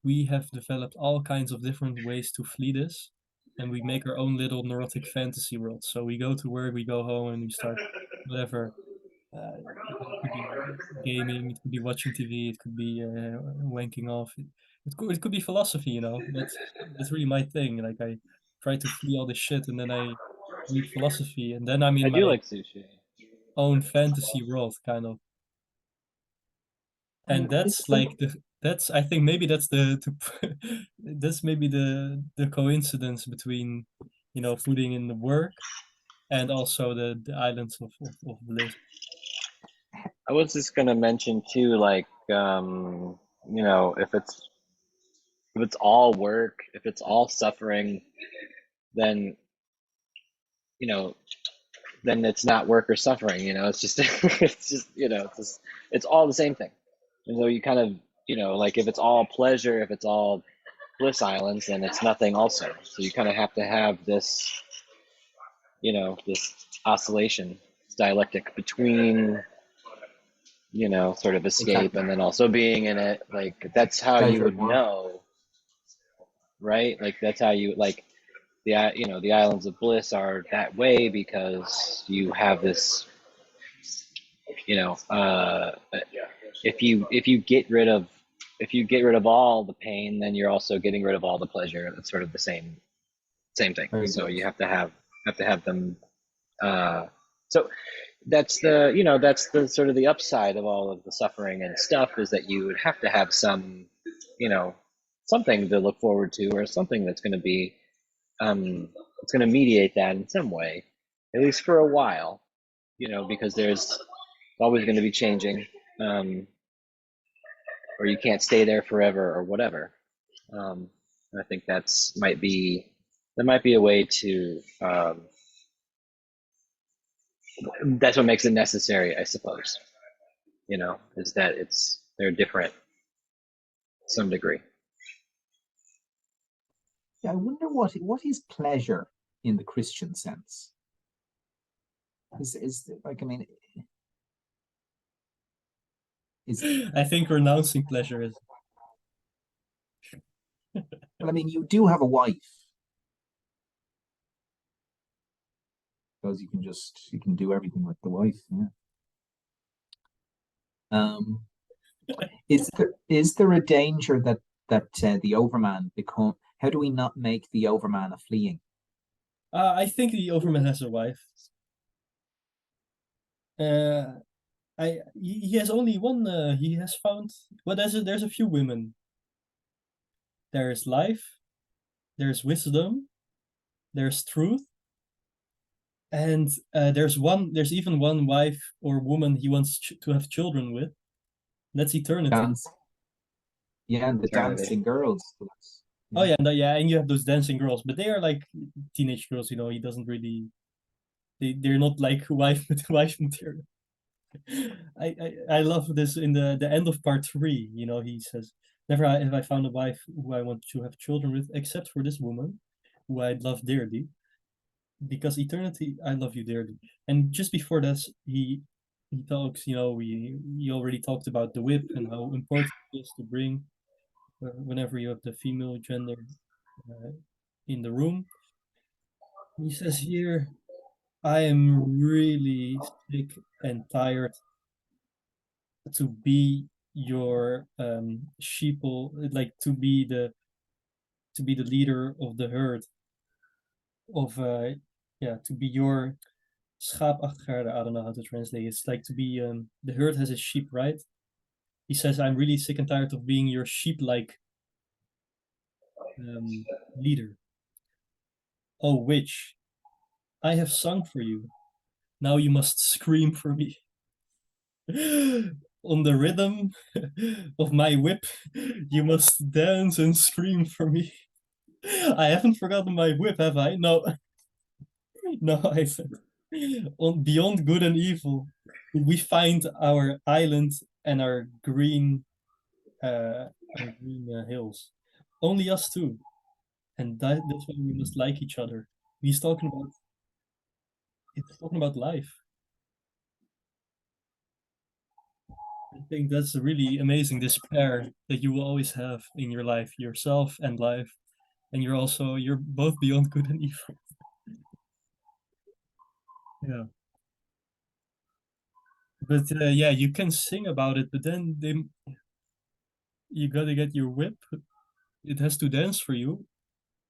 we have developed all kinds of different ways to flee this, and we make our own little neurotic fantasy world. So we go to work, we go home, and we start whatever. It could be gaming, it could be watching TV, it could be wanking off. It could be philosophy. That's really my thing. Like I try to flee all this shit, and then I read philosophy, and then I'm I in do my like sushi. own fantasy world, kind of. And It's that's like like that's I think maybe that's that's maybe the coincidence between putting in the work and also the islands of bliss. I was just gonna mention too, like, if it's all work, if it's all suffering, then you know, then it's not work or suffering. It's just, it's all the same thing. And so you kind of, like if it's all pleasure, if it's all bliss islands, then it's nothing also. So you kind of have to have this, this oscillation, this dialectic between, sort of escape exactly and then also being in it. Like that's how you pleasure would and work. know, right? Like that's how you like the islands of bliss are that way because you have this, you know, uh, if you get rid of all the pain, then you're also getting rid of all the pleasure. That's sort of the same thing. Very So good. you have to have them. Uh, so that's the sort of the upside of all of the suffering and stuff is that you would have to have some, you know, something to look forward to or something that's going to be it's going to mediate that in some way, at least for a while, because there's always going to be changing, or you can't stay there forever or whatever. I think that might be a way to that's what makes it necessary, I suppose. Is that they're different to some degree. Yeah, I wonder what is pleasure in the Christian sense. Is like I mean is I think renouncing pleasure is. well, I mean you do have a wife because you can do everything with the wife. Yeah. Um, is there a danger that the overman become? How do we not make the overman a fleeing? I think the Overman has a wife. He has only one. He has found. Well, there's a few women. There is life. There's wisdom. There's truth. And there's even one wife or woman he wants to have children with. That's eternity. Dance. Yeah, and the Eternity. dancing girls. Oh yeah, and you have those dancing girls, but they are like teenage girls. He doesn't really. They're not like wife material. I love this in the end of part 3. He says, "Never have I found a wife who I want to have children with, except for this woman, who I love dearly. Because eternity, I love you dearly." And just before this, he talks. We already talked about the whip and how important it is to bring whenever you have the female gender uh, in the room. He says here, "I am really sick and tired to be your sheeple, like to be the leader of the herd of yeah, to be your schaapachtige." I don't know how to translate. It's like to be the herd has a sheep, right? He says, "I'm really sick and tired of being your sheep-like leader. Oh, witch, I have sung for you. Now you must scream for me." On the rhythm of my whip, you must dance and scream for me. I haven't forgotten my whip, have I? No, no, I haven't. On beyond good and evil, we find our island and our green hills. Only us two, and that's why we must like each other. He's talking about it's talking about life. I think that's really amazing. This pair that you will always have in your life, yourself and life, and you're both beyond good and evil. Yeah. But yeah, you can sing about it, but then you gotta get your whip. It has to dance for you,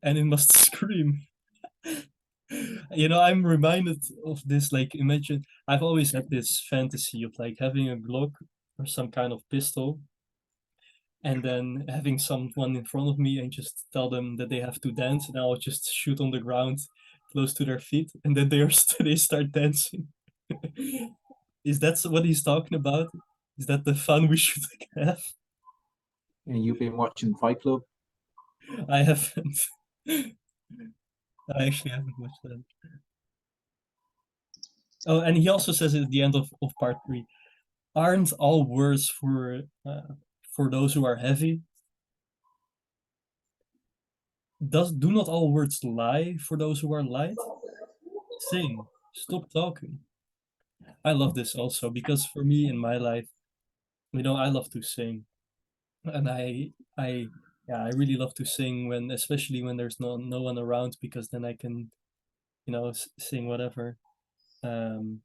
and it must scream. I'm reminded of this. Like, imagine I've always had this fantasy of like having a Glock or some kind of pistol, and then having someone in front of me and just tell them that they have to dance, and I'll just shoot on the ground close to their feet, and then they start dancing. Is that what he's talking about? Is that the fun we should have? And you've been watching Fight Club. I haven't. I actually haven't watched that. Oh, and he also says at the end of part 3, "Aren't all words for those who are heavy? Do not all words lie for those who are light? Sing, stop talking." I love this also because for me in my life, I love to sing, and I yeah, I really love to sing especially when there's no one around, because then I can sing whatever. Um,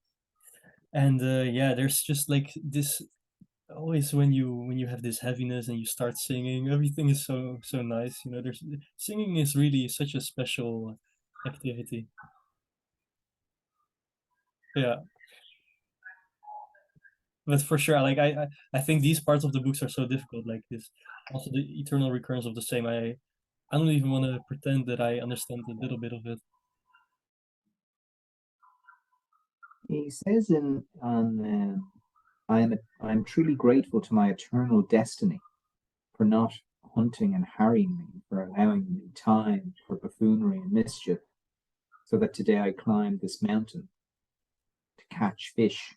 and yeah, there's just like this always when you have this heaviness and you start singing, everything is so nice. There's singing is really such a special activity. Yeah, but for sure, like I think these parts of the books are so difficult, like this. Also, the eternal recurrence of the same. I don't even want to pretend that I understand a little bit of it. He says in on I'm truly grateful to my eternal destiny for not hunting and harrying me, for allowing me time for buffoonery and mischief, so that today I climbed this mountain to catch fish.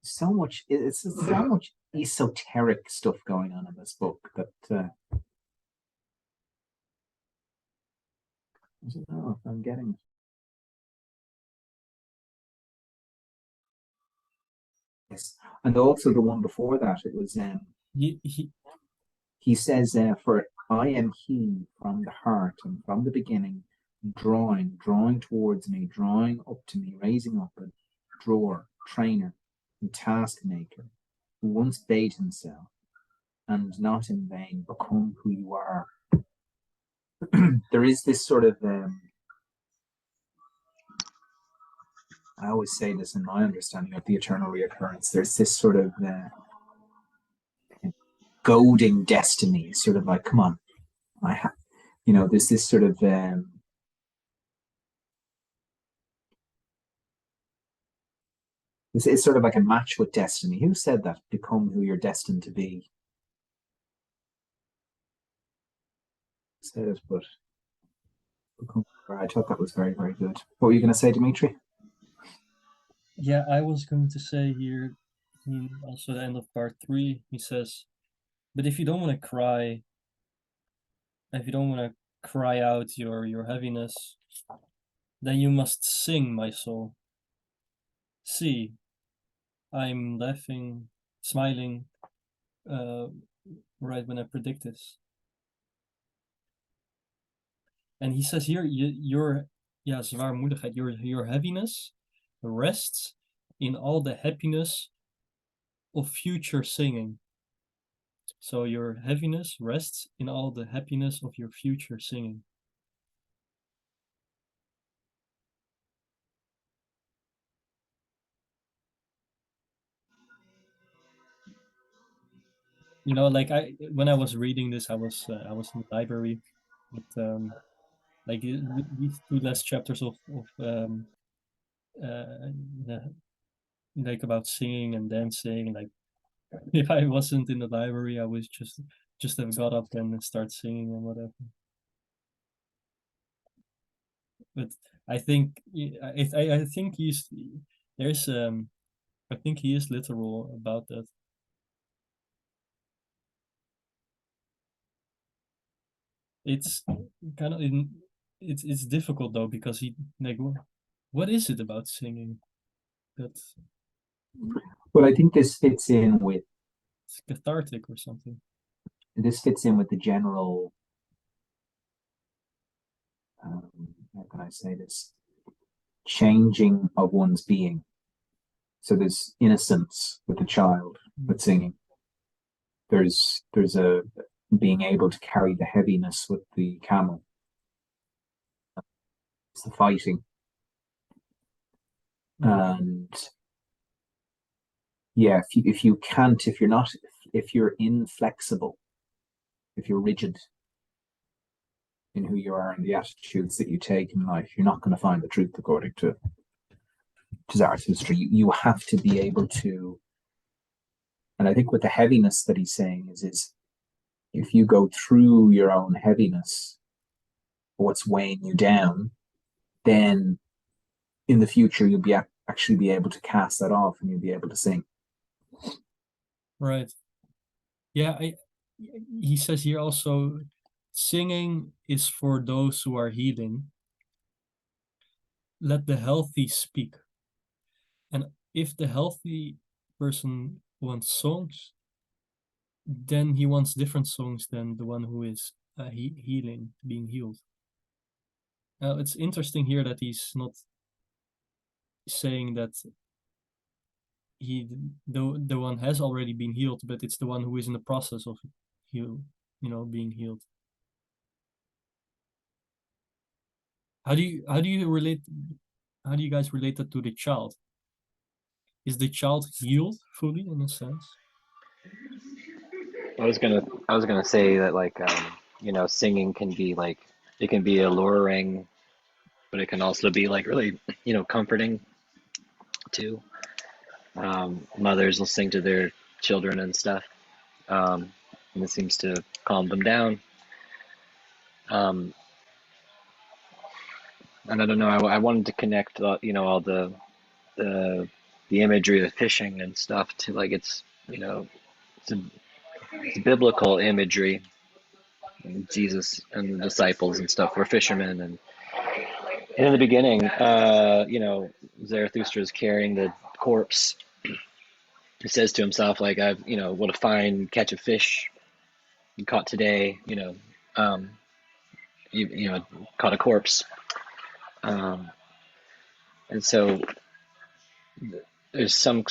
It's so much esoteric stuff going on in this book that I don't know if I'm getting it. Yes, and also the one before that, it was he says, "For I am he from the heart and from the beginning, drawing towards me, drawing up to me, raising up a drawer, trainer, and taskmaker, who once bade himself, and not in vain, become who you are." there is this sort of I always say this in my understanding of the eternal reoccurrence. There's this sort of goading destiny, sort of like, come on, I have, there's this sort of it's sort of like a match with destiny. Who said that? Become who you're destined to be. Who said it, but I thought that was very, very good. What were you going to say, Dimitri? Yeah, I was going to say here, also at the end of part 3, he says, but if you don't want to cry, if you don't want to cry out your heaviness, then you must sing, my soul. See, I'm laughing, smiling, uh, right when I predict this. And he says here, your zwaarmoedigheid, your heaviness rests in all the happiness of future singing. So your heaviness rests in all the happiness of your future singing. Like when I was reading this, I was in the library, but like these 2 last chapters of uh, like about singing and dancing, like if I wasn't in the library, I was just have got up and start singing and whatever. But I think I think there's I think he is literal about that. It's kind of it's difficult though, because he like what is it about singing that's Well, I think this fits in with cathartic or something? the general. How can I say this? Changing of one's being. So there's innocence with the child with singing. There's a being able to carry the heaviness with the camel. It's the fighting. And yeah, if you can't, if you're not, if you're inflexible, if you're rigid in who you are and the attitudes that you take in life, you're not going to find the truth according to Zarathustra. You have to be able to, and I think with the heaviness that he's saying is if you go through your own heaviness, what's weighing you down, then in the future you'll be actually be able to cast that off and you'll be able to sing. Right. Yeah, he says here also, singing is for those who are healing. Let the healthy speak. And if the healthy person wants songs, then he wants different songs than the one who is healing, being healed. Now, it's interesting here that he's not saying that the one has already been healed, but it's the one who is in the process of being healed. How do you relate? How do you guys relate that to the child? Is the child healed fully in a sense? I was gonna say that like singing can be like it can be alluring, but it can also be like really comforting too. Mothers will sing to their children and stuff, and it seems to calm them down. And I don't know. I wanted to connect all the the imagery of fishing and stuff to like it's biblical imagery. And Jesus and the disciples and stuff were fishermen, and in the beginning, Zarathustra is carrying the corpse. He says to himself, like, what a fine catch of fish you caught today. Um, caught a corpse. Um, and so there's some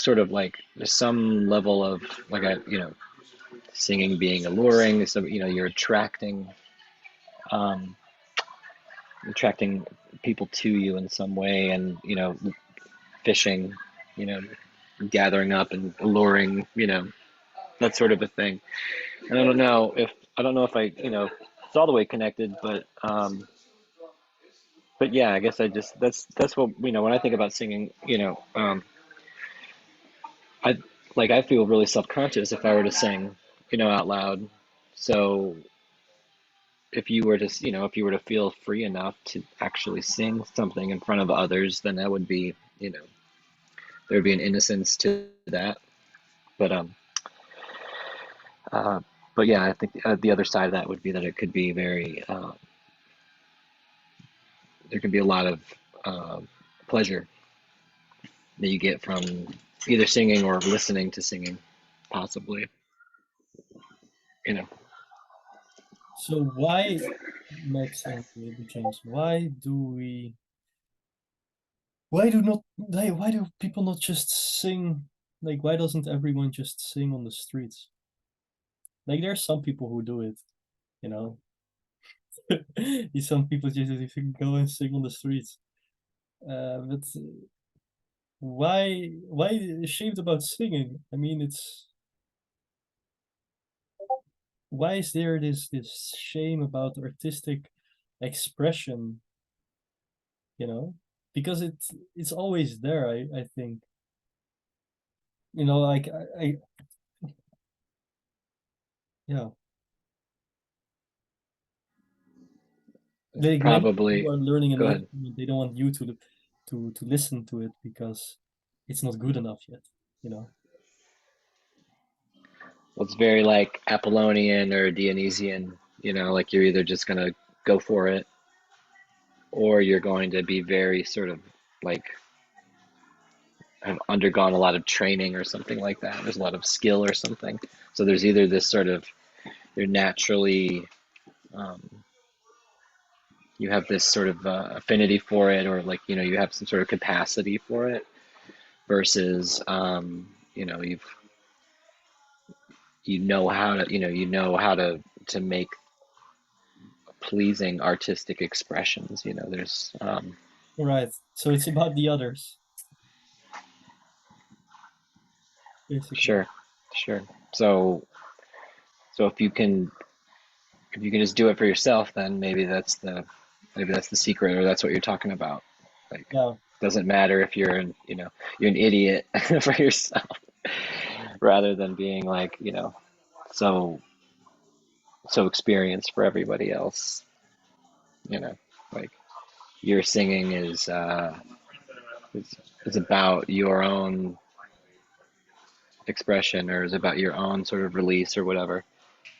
level of like singing being alluring. So you're attracting. attracting people to you in some way, and fishing, you know, gathering up and alluring, that sort of a thing. And I don't know if it's all the way connected, but yeah, I guess that's what when I think about singing, I I feel really self-conscious if I were to sing, out loud. So if you were to feel free enough to actually sing something in front of others, then that would be, there would be an innocence to that. But uh, but yeah, I think the other side of that would be that it could be very, there could be a lot of uh, pleasure that you get from either singing or listening to singing, possibly, you know. So why, Max and maybe James, why do people not just sing? Like, why doesn't everyone just sing on the streets? Like, there's some people who do it, you know. Some people just go and sing on the streets. But why ashamed about singing? I mean, it's why is there this shame about artistic expression, you know? Because it's always there, I think. Like yeah. Like many Probably. people are learning an Go ahead. instrument, they don't want you to listen to it because it's not good enough yet, you know? Well, it's very like Apollonian or Dionysian, like you're either just gonna go for it, or you're going to be very sort of like have undergone a lot of training or something like that. There's a lot of skill or something. So there's either this sort of, you're naturally, um, you have this sort of affinity for it, or like, you have some sort of capacity for it, versus, to make pleasing artistic expressions. There's, Right. So it's about the others, basically. sure, sure. So, so if you can just do it for yourself, then maybe that's the secret, or that's what you're talking about. Like, Yeah. doesn't matter if you're an idiot for yourself, rather than being like, so so experienced for everybody else. You know, like your singing is about your own expression, or is about your own sort of release or whatever.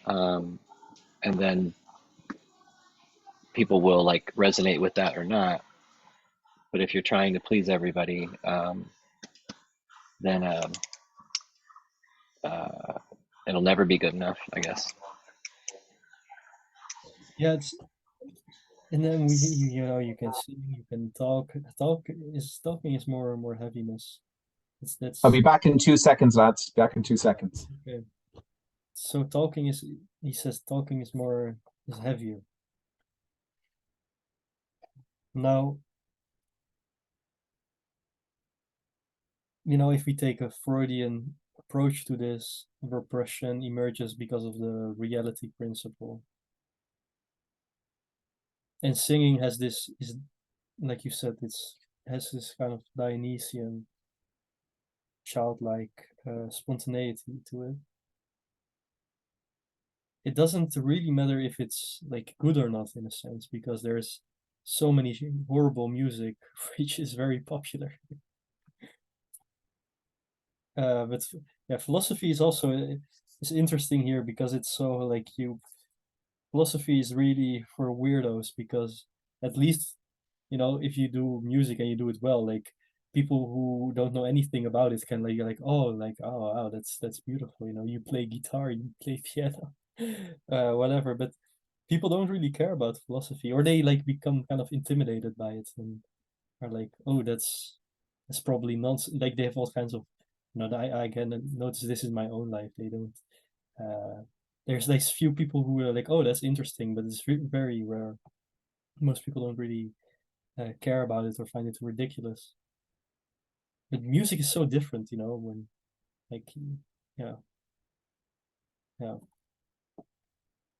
Um, and then people will like resonate with that or not. But if you're trying to please everybody, then uh, it'll never be good enough, I guess. Yeah, and then you can sing, you can talk. Talking is more heaviness. I'll be That's back in 2 seconds, lads. Back in 2 seconds. okay. So he says talking is heavier. Now, if we take a Freudian approach to this, repression emerges because of the reality principle. And singing is like you said, has this kind of Dionysian childlike spontaneity to it. It doesn't really matter if it's like good or not in a sense, because there's so many horrible music which is very popular. But yeah, philosophy is also is interesting here because it's so like philosophy is really for weirdos, because at least if you do music and you do it well, like people who don't know anything about it can oh wow, that's beautiful, you play guitar, you play piano, whatever. But people don't really care about philosophy, or they like become kind of intimidated by it and are like, oh, that's probably nonsense. Like they have all kinds of, I can notice this in my own life. They don't. Uh, there's like few people who are like, oh, that's interesting, but it's very rare. most people don't really care about it or find it ridiculous. But music is so different, you know, when like yeah. Yeah.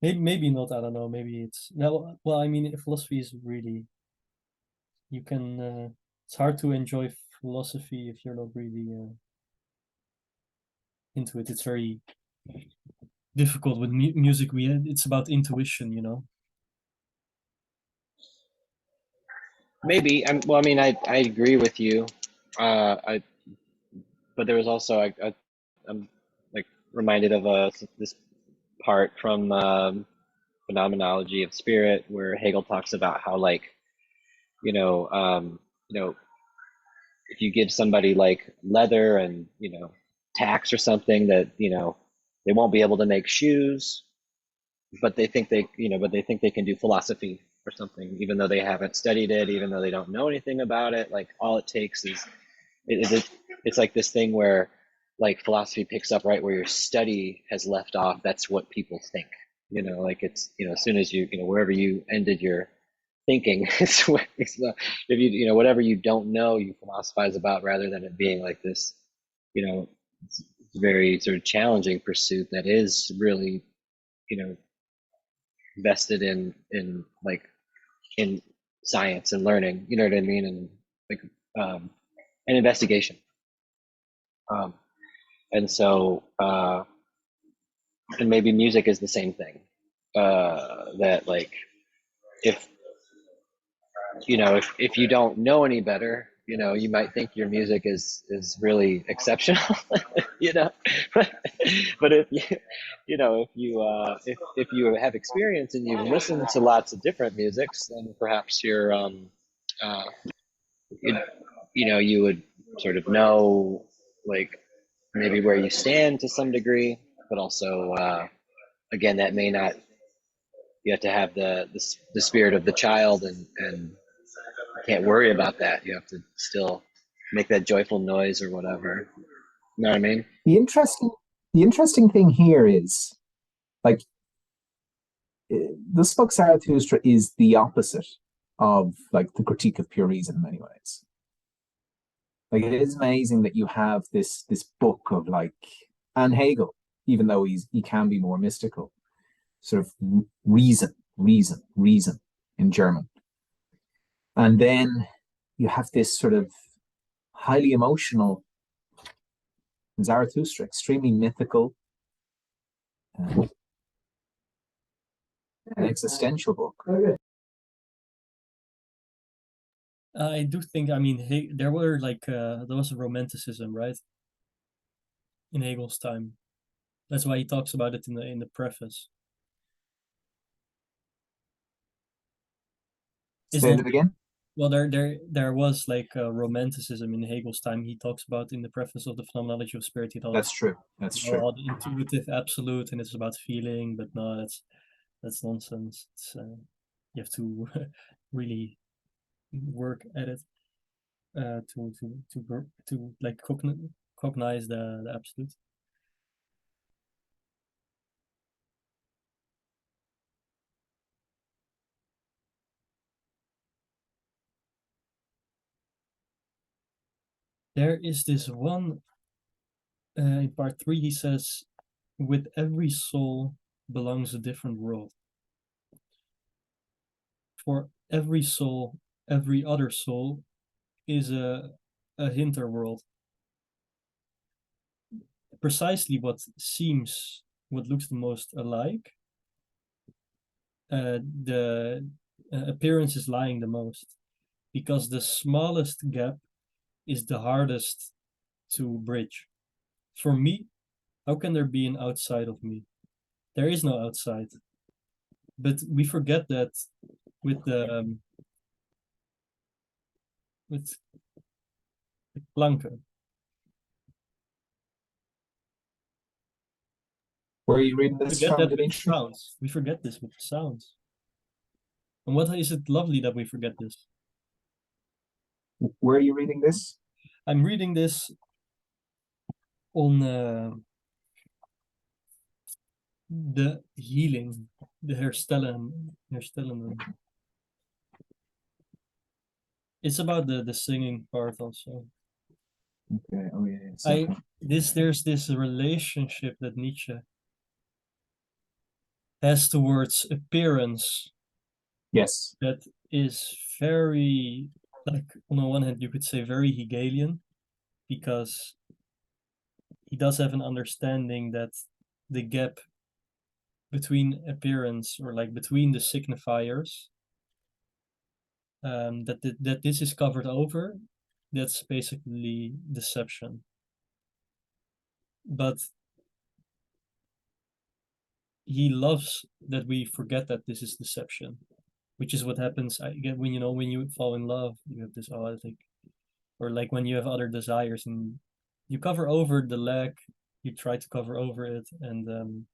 Maybe not, I don't know, maybe it's no, well, I mean, philosophy is really, you can it's hard to enjoy philosophy if you're not really into it. It's very difficult with music. It's about intuition, you know. Maybe. Well, I mean, I agree with you. I but there was also I'm like reminded of this part from Phenomenology of Spirit where Hegel talks about how like you know you know if you give somebody like leather and tacks or something that they won't be able to make shoes, but they think they can do philosophy or something, even though they haven't studied it, even though they don't know anything about it. Like all it takes is it's like this thing where like philosophy picks up right where your study has left off. That's what people think. Like it's as soon as wherever you ended your thinking, if whatever you don't know, you philosophize about, rather than it being like this, it's very sort of challenging pursuit that is really vested in like in science and learning. You know what I mean? And like an investigation. And so and maybe music is the same thing. That like if if you don't know any better, you might think your music is really exceptional, you know. But if if you have experience and you've listened to lots of different musics, then perhaps you're uh, you, you would sort of know like maybe where you stand to some degree, but also again that may not. You have to have the spirit of the child and can't worry about that. You have to still make that joyful noise or whatever. You know what I mean? The interesting the interesting thing here is like the Spoke Zarathustra is the opposite of like the critique of pure reason in many ways. Like it is amazing that you have this book of like and Hegel, even though he can be more mystical, sort of reason in German. And then you have this sort of highly emotional Zarathustra, extremely mythical, uh, an existential book. I do think, I mean, there were like there was a romanticism, right, in Hegel's time. That's why he talks about it in the preface. Say that again. Well, there was like romanticism in Hegel's time. He talks about in the preface of the Phenomenology of Spirit. He talks That's true. That's true. all the intuitive absolute, and it's about feeling, but no, that's nonsense. It's you have to really work at it to like cognize the absolute. There is this one in part 3. He says, "With every soul belongs a different world. For every soul, every other soul is a hinterworld. Precisely what looks the most alike, the appearance is lying the most, because the smallest gap is the hardest to bridge. For me, how can there be an outside of me? There is no outside. But we forget that with the with Planck. Where are you reading this Forget from, that with Dimitri? sounds. We forget this with sounds. And what is it lovely that we forget this? Where are you reading this? I'm reading this on the healing, the herstellen. It's about the singing part also. Okay. Oh yeah. Okay. There's this relationship that Nietzsche has towards appearance Yes. that is very, like, on the one hand you could say very Hegelian, because he does have an understanding that the gap between appearance, or like between the signifiers, that this is covered over, that's basically deception. But he loves that we forget that this is deception, which is what happens again when when you fall in love. You have this, oh, I think, or like when you have other desires and you cover over the lack, you try to cover over it, and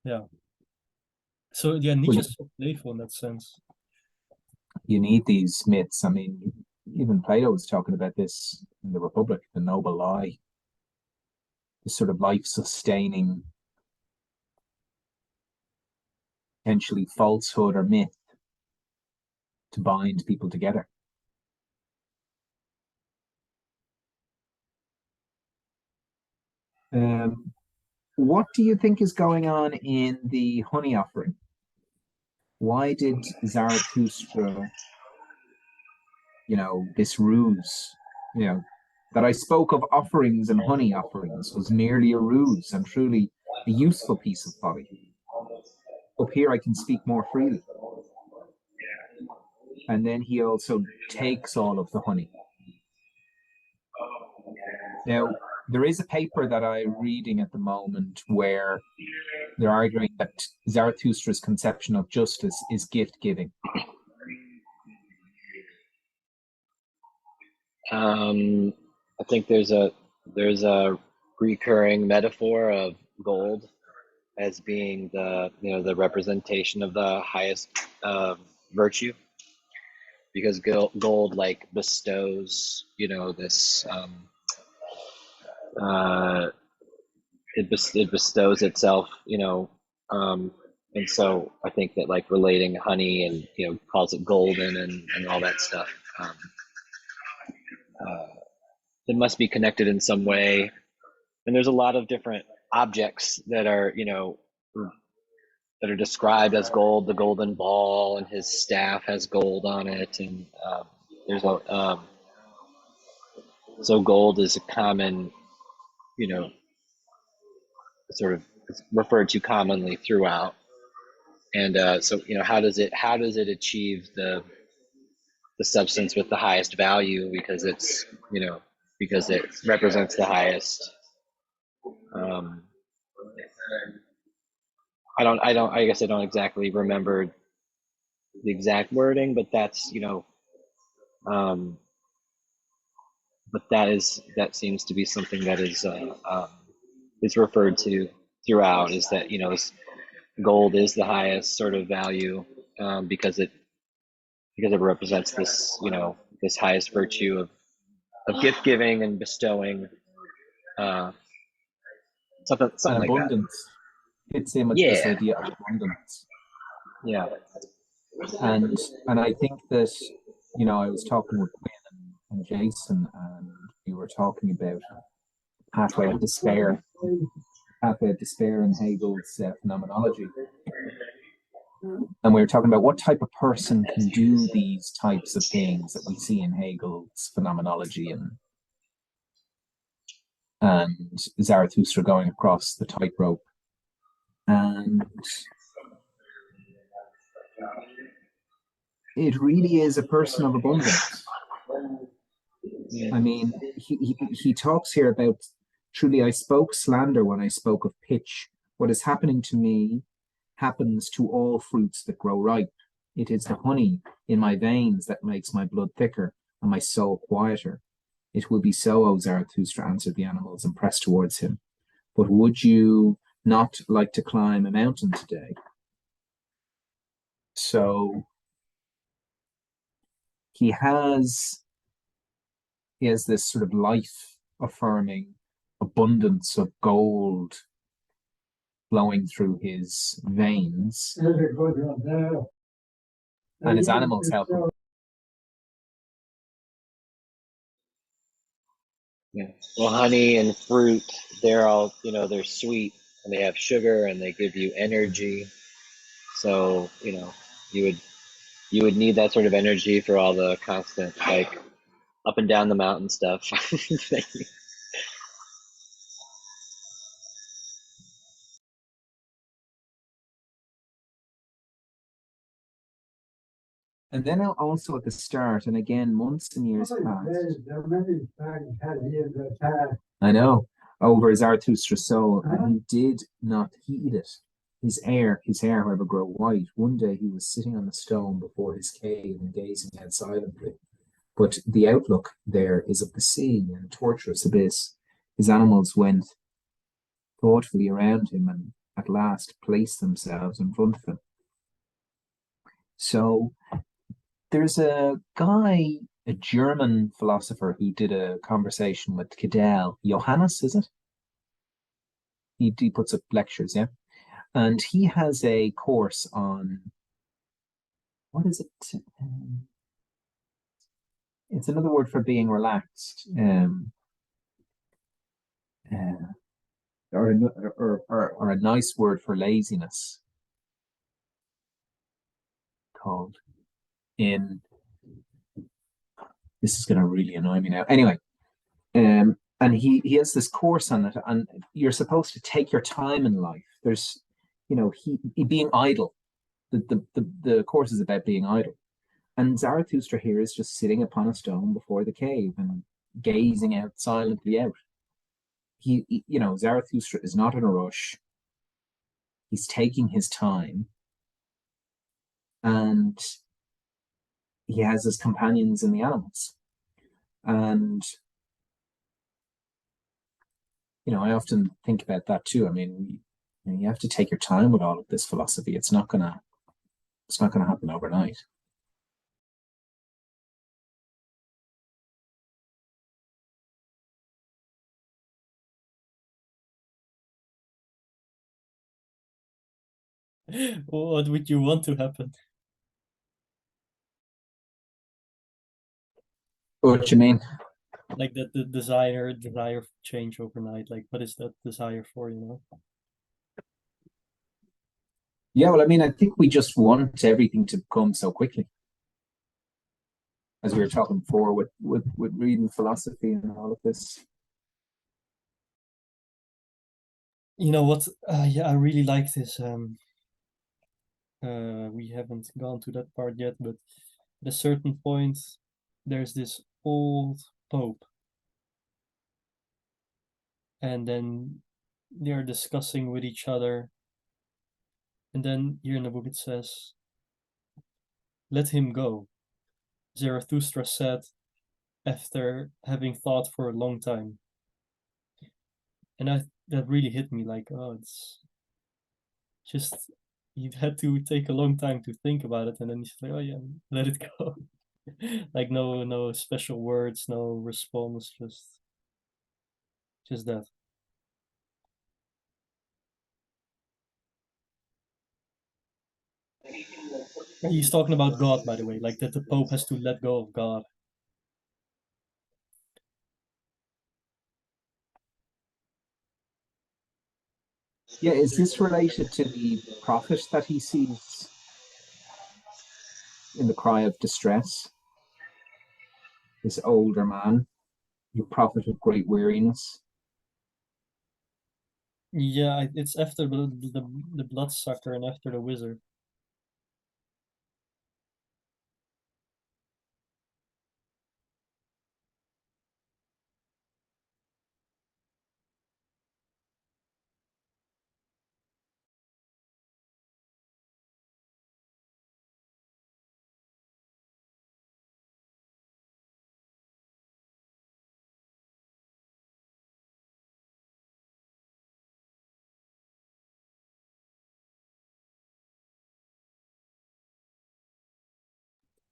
yeah. So yeah, Well, Nietzsche's so playful in that sense. you need these myths. I mean, even Plato was talking about this in the Republic, the noble lie, this sort of life-sustaining, potentially falsehood or myth to bind people together. What do you think is going on in the honey offering? Why did Zarathustra, this ruse, that I spoke of offerings and honey offerings was merely a ruse and truly a useful piece of folly. Up here I can speak more freely. And then he also takes all of the honey. Now, there is a paper that I'm reading at the moment where they're arguing that Zarathustra's conception of justice is gift giving. I think there's a recurring metaphor of gold as being the representation of the highest virtue, because gold like bestows this it bestows itself, and so I think that like relating honey and calls it golden and all that stuff, it must be connected in some way. And there's a lot of different objects that are described as gold. The golden ball and his staff has gold on it, and there's a so gold is a common, sort of referred to commonly throughout. And so how does it achieve the substance with the highest value, because it's because it represents the highest. I guess I don't exactly remember the exact wording, but that's but that seems to be something that is referred to throughout, is that this gold is the highest sort of value, because it represents this this highest virtue of gift giving and bestowing, something And like that. abundance fits in with this Yeah, idea of abundance. yeah. And I think that, I was talking with Quinn and Jason, and we were talking about pathway of despair, in Hegel's phenomenology. And we were talking about what type of person can do these types of things that we see in Hegel's phenomenology, and Zarathustra going across the tightrope. And it really is a person of abundance. I mean, he talks here about, truly I spoke slander when I spoke of pitch. What is happening to me happens to all fruits that grow ripe. It is the honey in my veins that makes my blood thicker and my soul quieter. It will be so, O Zarathustra, answered the animals and pressed towards him. But would you not like to climb a mountain today? So he has this sort of life affirming abundance of gold flowing through his veins, and his animals help him. Yeah. Well, honey and fruit, they're all, they're sweet and they have sugar and they give you energy. So, you would need that sort of energy for all the constant, like, up and down the mountain stuff. And then also at the start, and again, months and years passed. I know, over Zarathustra's soul, and he did not heed it. His hair, however, grew white. One day he was sitting on a stone before his cave and gazing out silently. But the outlook there is of the sea and tortuous abyss. His animals went thoughtfully around him and at last placed themselves in front of him. So there's a guy, a German philosopher, who did a conversation with Cadell. Johannes, is it? He puts up lectures, yeah. And he has a course on what is it? It's another word for being relaxed, uh, or a nice word for laziness, called in. This is going to really annoy me now. Anyway, and he has this course on it, and you're supposed to take your time in life. There's, he being idle. The course is about being idle. And Zarathustra here is just sitting upon a stone before the cave and gazing out silently out. Zarathustra is not in a rush. He's taking his time, and he has his companions in the animals. And I often think about that too. I mean, you have to take your time with all of this philosophy. It's not gonna happen overnight. What would you want to happen? What you mean? Like that the desire change overnight. Like what is that desire for, Yeah, well, I mean, I think we just want everything to come so quickly, as we were talking before with reading philosophy and all of this. You know what? Yeah, I really like this. We haven't gone to that part yet, but at a certain point, there's this old pope, and then they're discussing with each other, and then here in the book it says, "Let him go," Zarathustra said after having thought for a long time, and that really hit me. Like, oh, it's just you've had to take a long time to think about it, and then he's like, "Oh yeah, let it go." Like no special words, no response, just that. He's talking about God, by the way, like that the Pope has to let go of God. Yeah, is this related to the prophet that he sees in the cry of distress? This older man, the prophet of great weariness. Yeah, it's after the bloodsucker and after the wizard.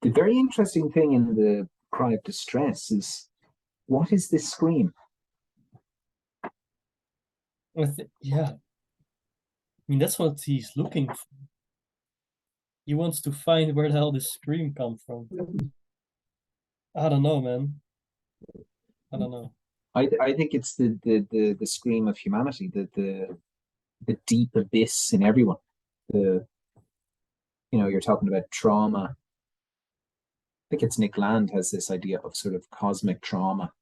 The very interesting thing in the cry of distress is, what is this scream? Yeah, I mean that's what he's looking for. He wants to find where the hell this scream come from. I don't know, man. I don't know. I think it's the scream of humanity, the deep abyss in everyone. The you're talking about trauma. I think it's Nick Land has this idea of sort of cosmic trauma.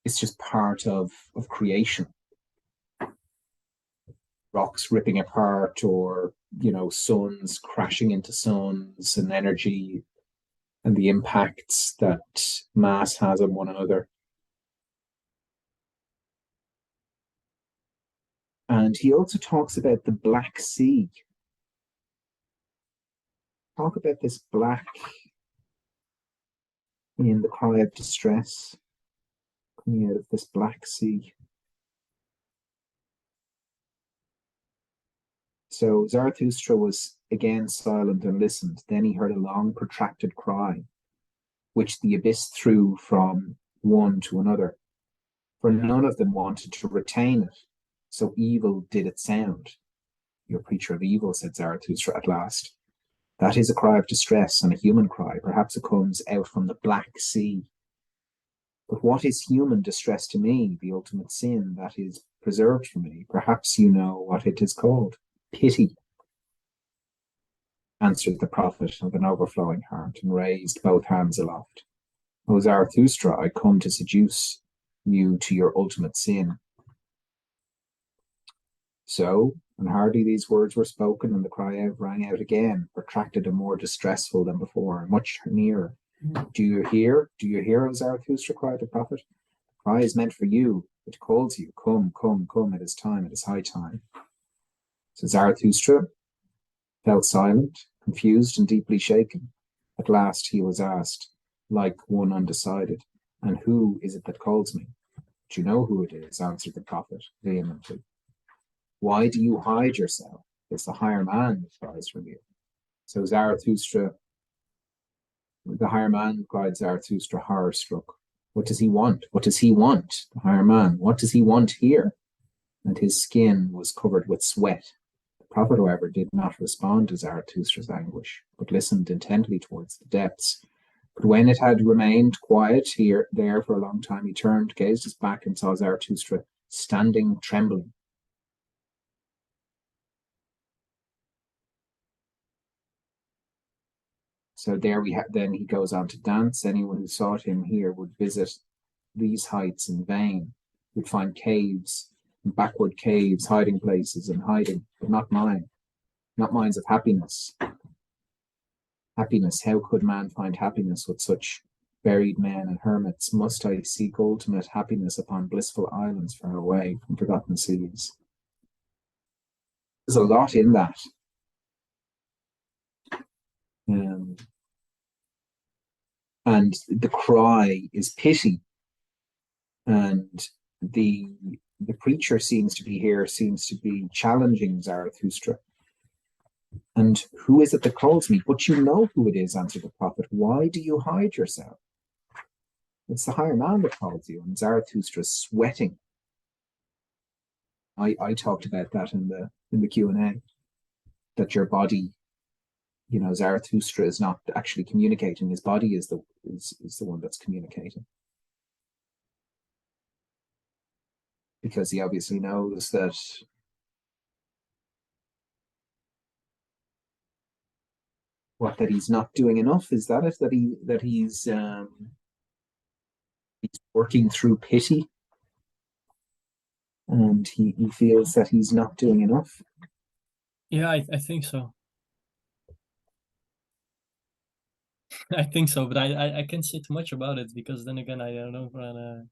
It's just part of creation. Rocks ripping apart, or suns crashing into suns, and energy and the impacts that mass has on one another. And he also talks about the Black Sea. Talk about this black in the cry of distress coming out of this Black Sea. So Zarathustra was again silent and listened. Then he heard a long, protracted cry, which the abyss threw from one to another, for none of them wanted to retain it. So evil did it sound. You're a preacher of evil, said Zarathustra at last. That is a cry of distress and a human cry. Perhaps it comes out from the Black Sea. But what is human distress to me, the ultimate sin that is preserved for me? Perhaps you know what it is called. Pity, answered the prophet of an overflowing heart, and raised both hands aloft. O Zarathustra, I come to seduce you to your ultimate sin. So, and hardly these words were spoken, and the cry out rang out again, protracted and more distressful than before, much nearer. Do you hear? Do you hear, O Zarathustra? Cried the prophet. The cry is meant for you. It calls you. Come, come, come. It is time. It is high time. So Zarathustra fell silent, confused and deeply shaken. At last he was asked, like one undecided, and who is it that calls me? Do you know who it is? Answered the prophet vehemently. Why do you hide yourself? It's the higher man that cries from you. So Zarathustra, the higher man, cried Zarathustra, horror struck. What does he want? What does he want? The higher man, what does he want here? And his skin was covered with sweat. The prophet, however, did not respond to Zarathustra's anguish, but listened intently towards the depths. But when it had remained quiet there for a long time, he turned, gazed his back, and saw Zarathustra standing trembling. So there we have. Then he goes on to dance. Anyone who sought him here would visit these heights in vain, would find caves, backward caves, hiding places, and hiding, but not mine, not mines of happiness. Happiness, how could man find happiness with such buried men and hermits? Must I seek ultimate happiness upon blissful islands far away from forgotten seas? There's a lot in that. And the cry is pity. And the preacher seems to be challenging Zarathustra. And who is it that calls me? But you know who it is, answered the prophet. Why do you hide yourself? It's the higher man that calls you. And Zarathustra's sweating. I talked about that in the Q&A, that your body, Zarathustra is not actually communicating. His body is the one that's communicating. Because he obviously knows that that he's not doing enough. Is that it? That he's working through pity, and he feels that he's not doing enough. Yeah, I think so. I think so, but I can't say too much about it, because then again, I don't know.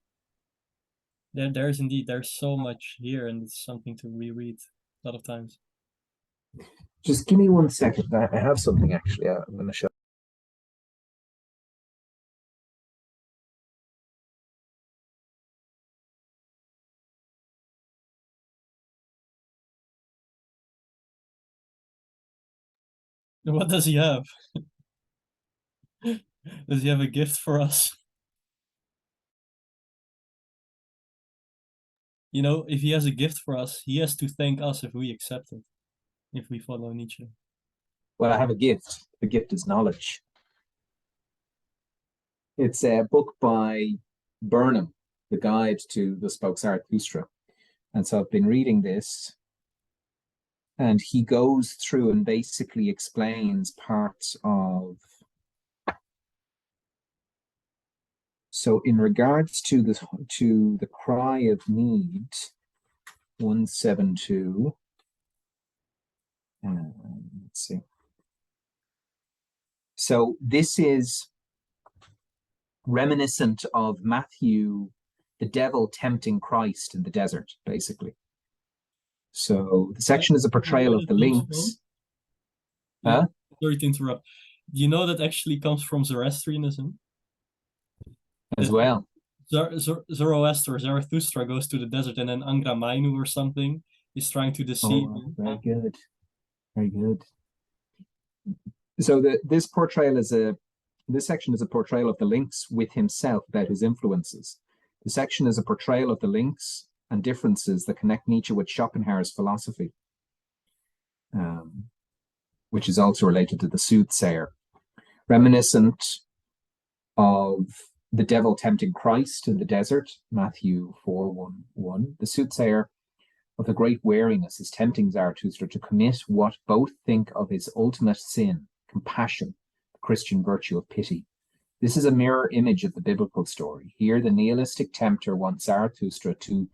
There's so much here, and it's something to reread a lot of times. Just give me 1 second. I have something actually. I'm going to show. What does he have? Does he have a gift for us? If he has a gift for us, he has to thank us if we accept it, if we follow Nietzsche. Well, I have a gift. The gift is knowledge. It's a book by Burnham, The Guide to Thus Spoke Zarathustra. And so I've been reading this, and he goes through and basically explains parts of. So in regards to the cry of need, 172. Let's see. So this is reminiscent of Matthew, the devil tempting Christ in the desert, basically. So the section is a portrayal of the lynx. Yeah, sorry to interrupt. Do you know that actually comes from Zoroastrianism? As well. Zoroaster, Zarathustra goes to the desert, and then Angra Mainyu or something is trying to deceive him. Very good. Very good. So this section is a portrayal of the lynx with himself about his influences. The section is a portrayal of the lynx and differences that connect Nietzsche with Schopenhauer's philosophy, which is also related to the soothsayer. Reminiscent of the devil tempting Christ in the desert, Matthew 4:1. The soothsayer of the great wariness is tempting Zarathustra to commit what both think of his ultimate sin, compassion, the Christian virtue of pity. This is a mirror image of the biblical story. Here, the nihilistic tempter wants Zarathustra to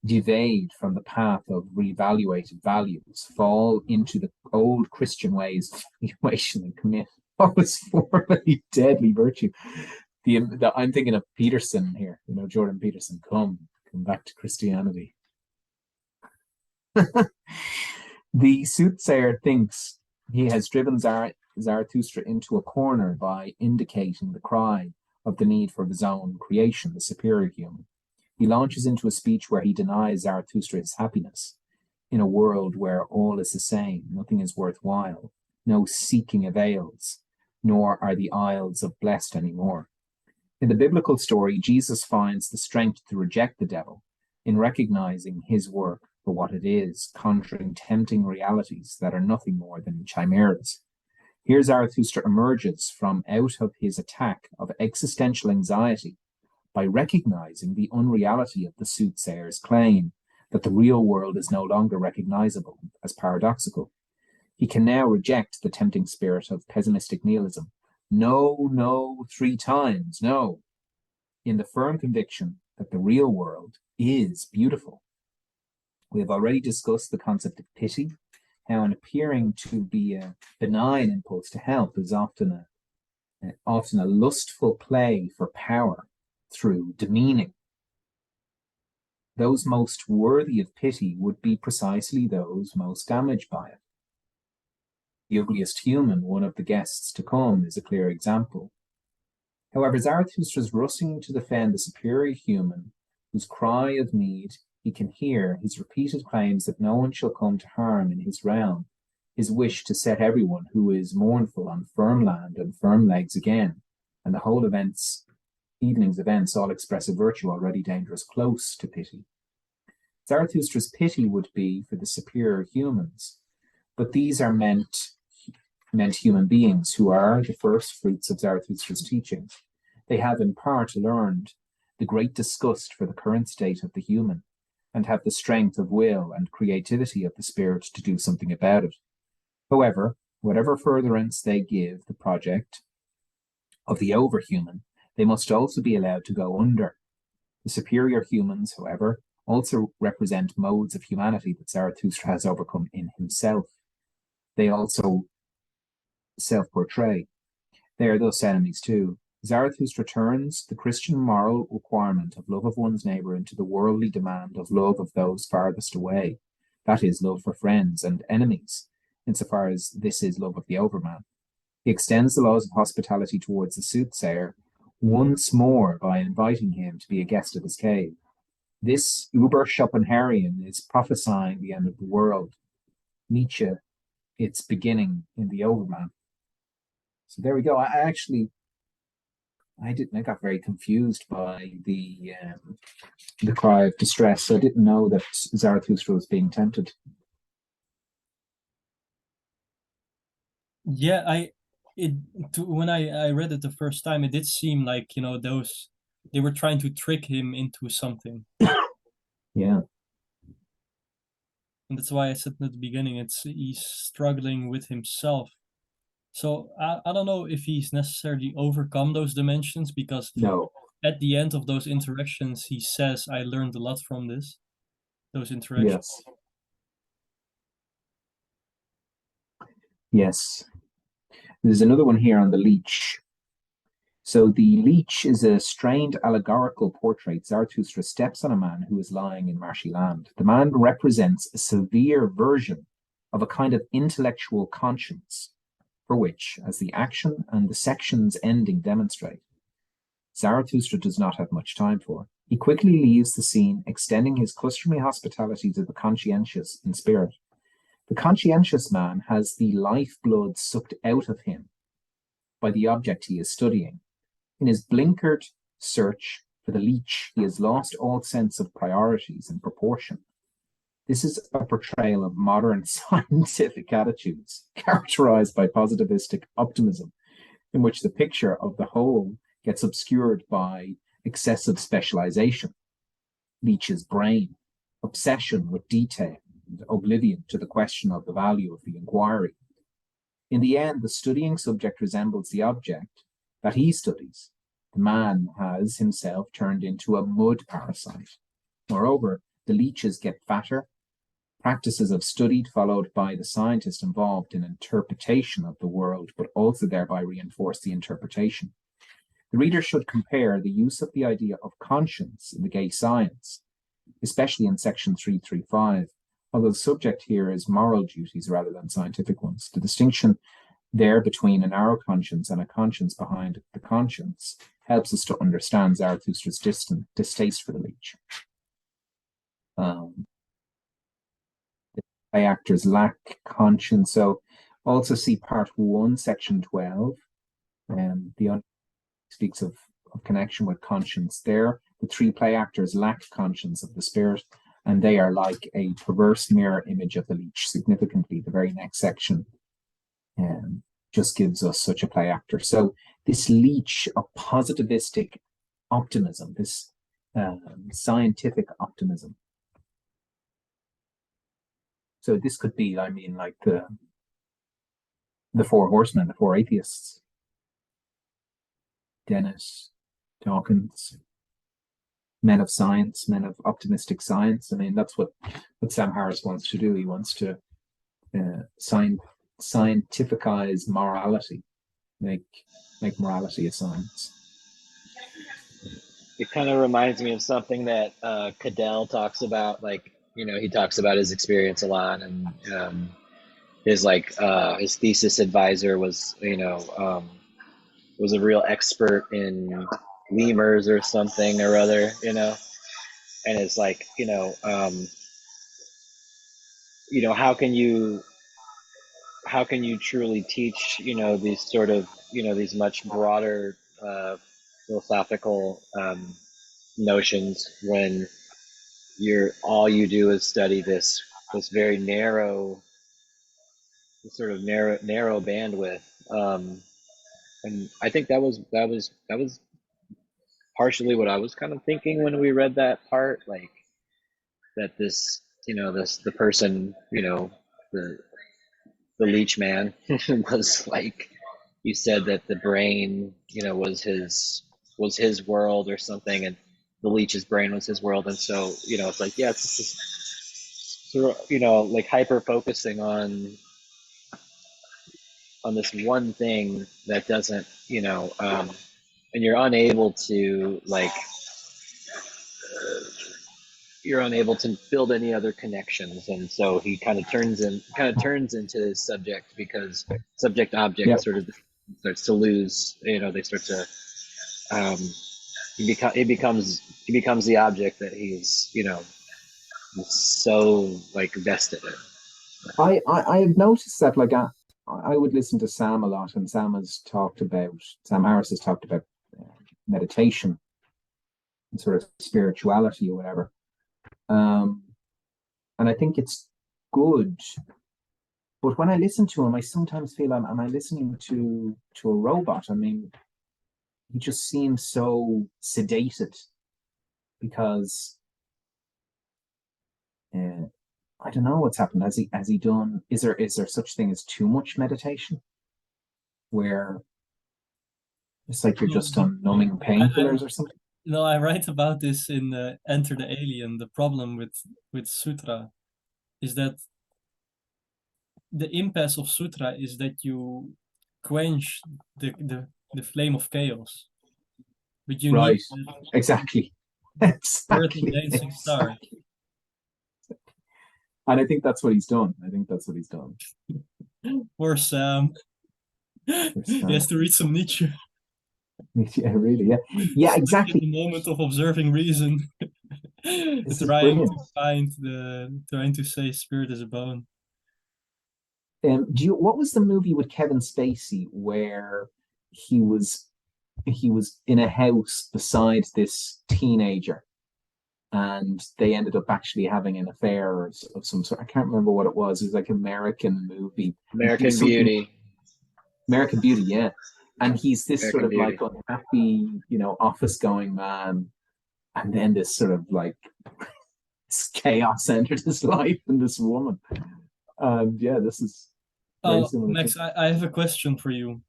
deviate from the path of reevaluated values, fall into the old Christian ways of evaluation, and commit what was formerly deadly virtue. I'm thinking of Peterson here, Jordan Peterson. Come back to Christianity. The soothsayer thinks he has driven Zarathustra into a corner by indicating the cry of the need for his own creation, the superior human. He launches into a speech where he denies Zarathustra his happiness. In a world where all is the same, nothing is worthwhile, no seeking avails, nor are the isles of blessed anymore. In the biblical story, Jesus finds the strength to reject the devil in recognizing his work for what it is, conjuring tempting realities that are nothing more than chimeras. Here Zarathustra emerges from out of his attack of existential anxiety by recognizing the unreality of the soothsayer's claim that the real world is no longer recognizable as paradoxical. He can now reject the tempting spirit of pessimistic nihilism. No, 3 times, no, in the firm conviction that the real world is beautiful. We have already discussed the concept of pity, how an appearing to be a benign impulse to help is often a lustful play for power through demeaning. Those most worthy of pity would be precisely those most damaged by it. The ugliest human, one of the guests to come, is a clear example. However, Zarathustra's rushing to defend the superior human, whose cry of need he can hear, his repeated claims that no one shall come to harm in his realm, his wish to set everyone who is mournful on firm land and firm legs again, and the whole evening's events all express a virtue already dangerous close to pity. Zarathustra's pity would be for the superior humans, but these are meant human beings who are the first fruits of Zarathustra's teachings. They have in part learned the great disgust for the current state of the human, and have the strength of will and creativity of the spirit to do something about it. However, whatever furtherance they give the project of the overhuman, they must also be allowed to go under. The superior humans, however, also represent modes of humanity that Zarathustra has overcome in himself. They also self-portray. They are thus enemies too. Zarathustra turns the Christian moral requirement of love of one's neighbour into the worldly demand of love of those farthest away. That is, love for friends and enemies, insofar as this is love of the overman. He extends the laws of hospitality towards the soothsayer once more by inviting him to be a guest of his cave. This Uber Schopenhauerian is prophesying the end of the world. Nietzsche, its beginning in the overman. So there we go. I got very confused by the cry of distress. I didn't know that Zarathustra was being tempted. Yeah, when I read it the first time, it did seem like, they were trying to trick him into something. Yeah. And that's why I said at the beginning, he's struggling with himself. So I don't know if he's necessarily overcome those dimensions, because No. at the end of those interactions, he says, I learned a lot from those interactions. Yes. Yes. There's another one here on the leech. So the leech is a strained allegorical portrait. Zarathustra steps on a man who is lying in marshy land. The man represents a severe version of a kind of intellectual conscience, for which, as the action and the section's ending demonstrate, Zarathustra does not have much time for. He quickly leaves the scene, extending his customary hospitality to the conscientious in spirit. The conscientious man has the lifeblood sucked out of him by the object he is studying. In his blinkered search for the leech, he has lost all sense of priorities and proportion. This is a portrayal of modern scientific attitudes, characterized by positivistic optimism, in which the picture of the whole gets obscured by excessive specialization. Nietzsche's brain, obsession with detail, and oblivion to the question of the value of the inquiry. In the end, the studying subject resembles the object that he studies. The man has himself turned into a mud parasite. Moreover, the leeches get fatter. Practices of study followed by the scientist involved in interpretation of the world, but also thereby reinforce the interpretation. The reader should compare the use of the idea of conscience in the gay science, especially in section 335, although the subject here is moral duties rather than scientific ones. The distinction there between a narrow conscience and a conscience behind the conscience helps us to understand Zarathustra's distaste for the leech. The play actors lack conscience. So also see part 1, section 12. The speaks of connection with conscience there. The 3 play actors lack conscience of the spirit, and they are like a perverse mirror image of the leech. Significantly, the very next section just gives us such a play actor. So this leech of positivistic optimism, this scientific optimism. So this could be, I mean, like the 4 horsemen, the 4 atheists. Dennis, Dawkins, men of science, men of optimistic science. I mean, that's what Sam Harris wants to do. He wants to scientificize morality, make morality a science. It kind of reminds me of something that Cadell talks about. Like, he talks about his experience a lot, and his thesis advisor was was a real expert in lemurs or something or other, and it's like, how can you truly teach, these sort of, these much broader philosophical notions when all you do is study this very narrow, sort of narrow bandwidth. And I think that was partially what I was kind of thinking when we read that part, like that this, the person, the leech man was like, you said that the brain, was his world or something, and the leech's brain was his world, and so it's like, yeah, it's just sort of, like hyper focusing on this one thing that doesn't, and you're unable to build any other connections, and so he kind of turns into his subject, because subject object sort of starts to lose, they start to he becomes the object that he's so like vested in. I have noticed that, like, I would listen to Sam a lot, and Sam Harris has talked about meditation and sort of spirituality or whatever. And I think it's good, But when I listen to him, I sometimes feel am I listening to a robot? I mean, he just seems so sedated because I don't know what's happened. Has he done? Is there such thing as too much meditation, where it's like you're No, just on numbing painkillers or something? no, I write about this in Enter the Alien. The problem with sutra is that the impasse of sutra is that you quench the flame of chaos, but you need Right. the Exactly. earth and Exactly. dancing star. And I think that's what he's done. I think that's what he's done. Poor Sam. He has to read some Nietzsche. Yeah, really. Yeah. Yeah, Stuck in exactly. the moment of observing reason. This is Trying brilliant. to find trying to say spirit is a bone. What was the movie with Kevin Spacey where he was he was in a house beside this teenager and they ended up actually having an affair of some sort. I can't remember what it was. It was like an American movie. It was American something Beauty. American Beauty, yeah. And he's this sort American of like Beauty. unhappy, office going man. And then this sort of like this chaos entered his life and this woman. And yeah, this is very Oh, similar to Max, I have a question for you.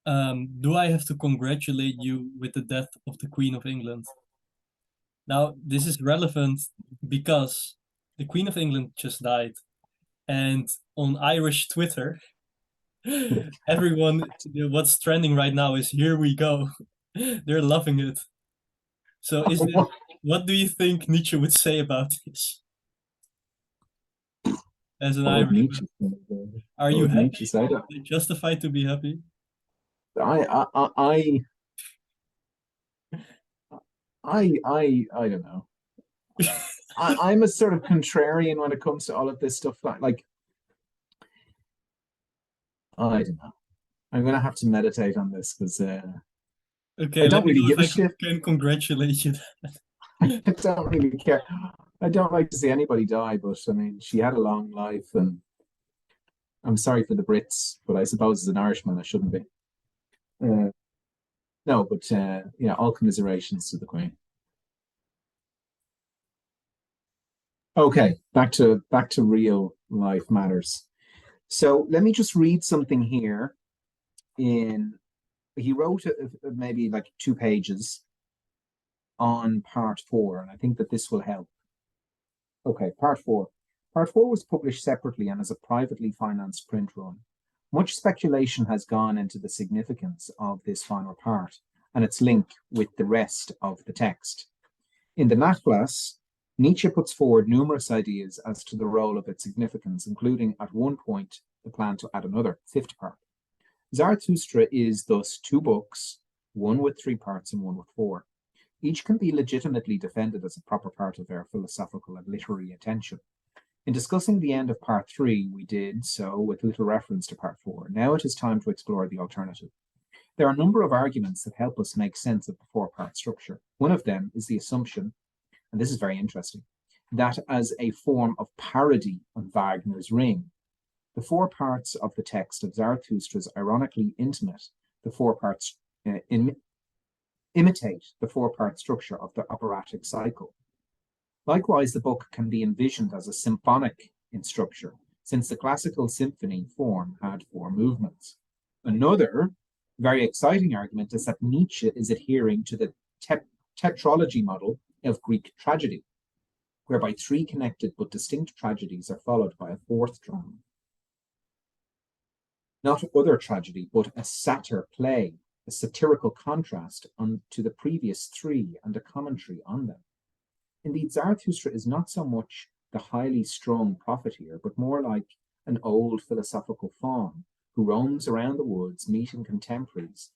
Do I have to congratulate you with the death of the Queen of England? Now, this is relevant because the Queen of England just died, and on Irish Twitter, everyone, what's trending right now is "Here we go." They're loving it. So, what do you think Nietzsche would say about this as an what would Irishman? Nietzsche say? What Are you would Nietzsche happy? say? Are you justified to be happy? I don't know. I'm a sort of contrarian when it comes to all of this stuff. Like I don't know. I'm gonna have to meditate on this because I Okay, let don't me really know if give a I shit. can congratulate you. I don't really care. I don't like to see anybody die, but I mean, she had a long life, and I'm sorry for the Brits, but I suppose as an Irishman, I shouldn't be. Uh, no, but all commiserations to the Queen. Okay, back to real life matters. So let me just read something here. In He wrote maybe like 2 pages on part four, and I think that this will help. Okay, part four. Part four was published separately and as a privately financed print run. Much speculation has gone into the significance of this final part and its link with the rest of the text. In the Nachlass, Nietzsche puts forward numerous ideas as to the role of its significance, including at one point the plan to add another, fifth part. Zarathustra is thus 2 books, one with 3 parts and one with 4. Each can be legitimately defended as a proper part of our philosophical and literary attention. In discussing the end of part 3, we did so with little reference to part 4. Now it is time to explore the alternative. There are a number of arguments that help us make sense of the 4-part structure. One of them is the assumption, and this is very interesting, that as a form of parody on Wagner's Ring, the 4 parts of the text of Zarathustra's ironically intimate, the 4 parts imitate the 4-part structure of the operatic cycle. Likewise, the book can be envisioned as a symphonic in structure, since the classical symphony form had 4 movements. Another very exciting argument is that Nietzsche is adhering to the tetralogy model of Greek tragedy, whereby 3 connected but distinct tragedies are followed by a 4th drama. Not other tragedy, but a satyr play, a satirical contrast to the previous 3 and a commentary on them. Indeed, Zarathustra is not so much the highly strung prophet here, but more like an old philosophical faun who roams around the woods meeting contemporaries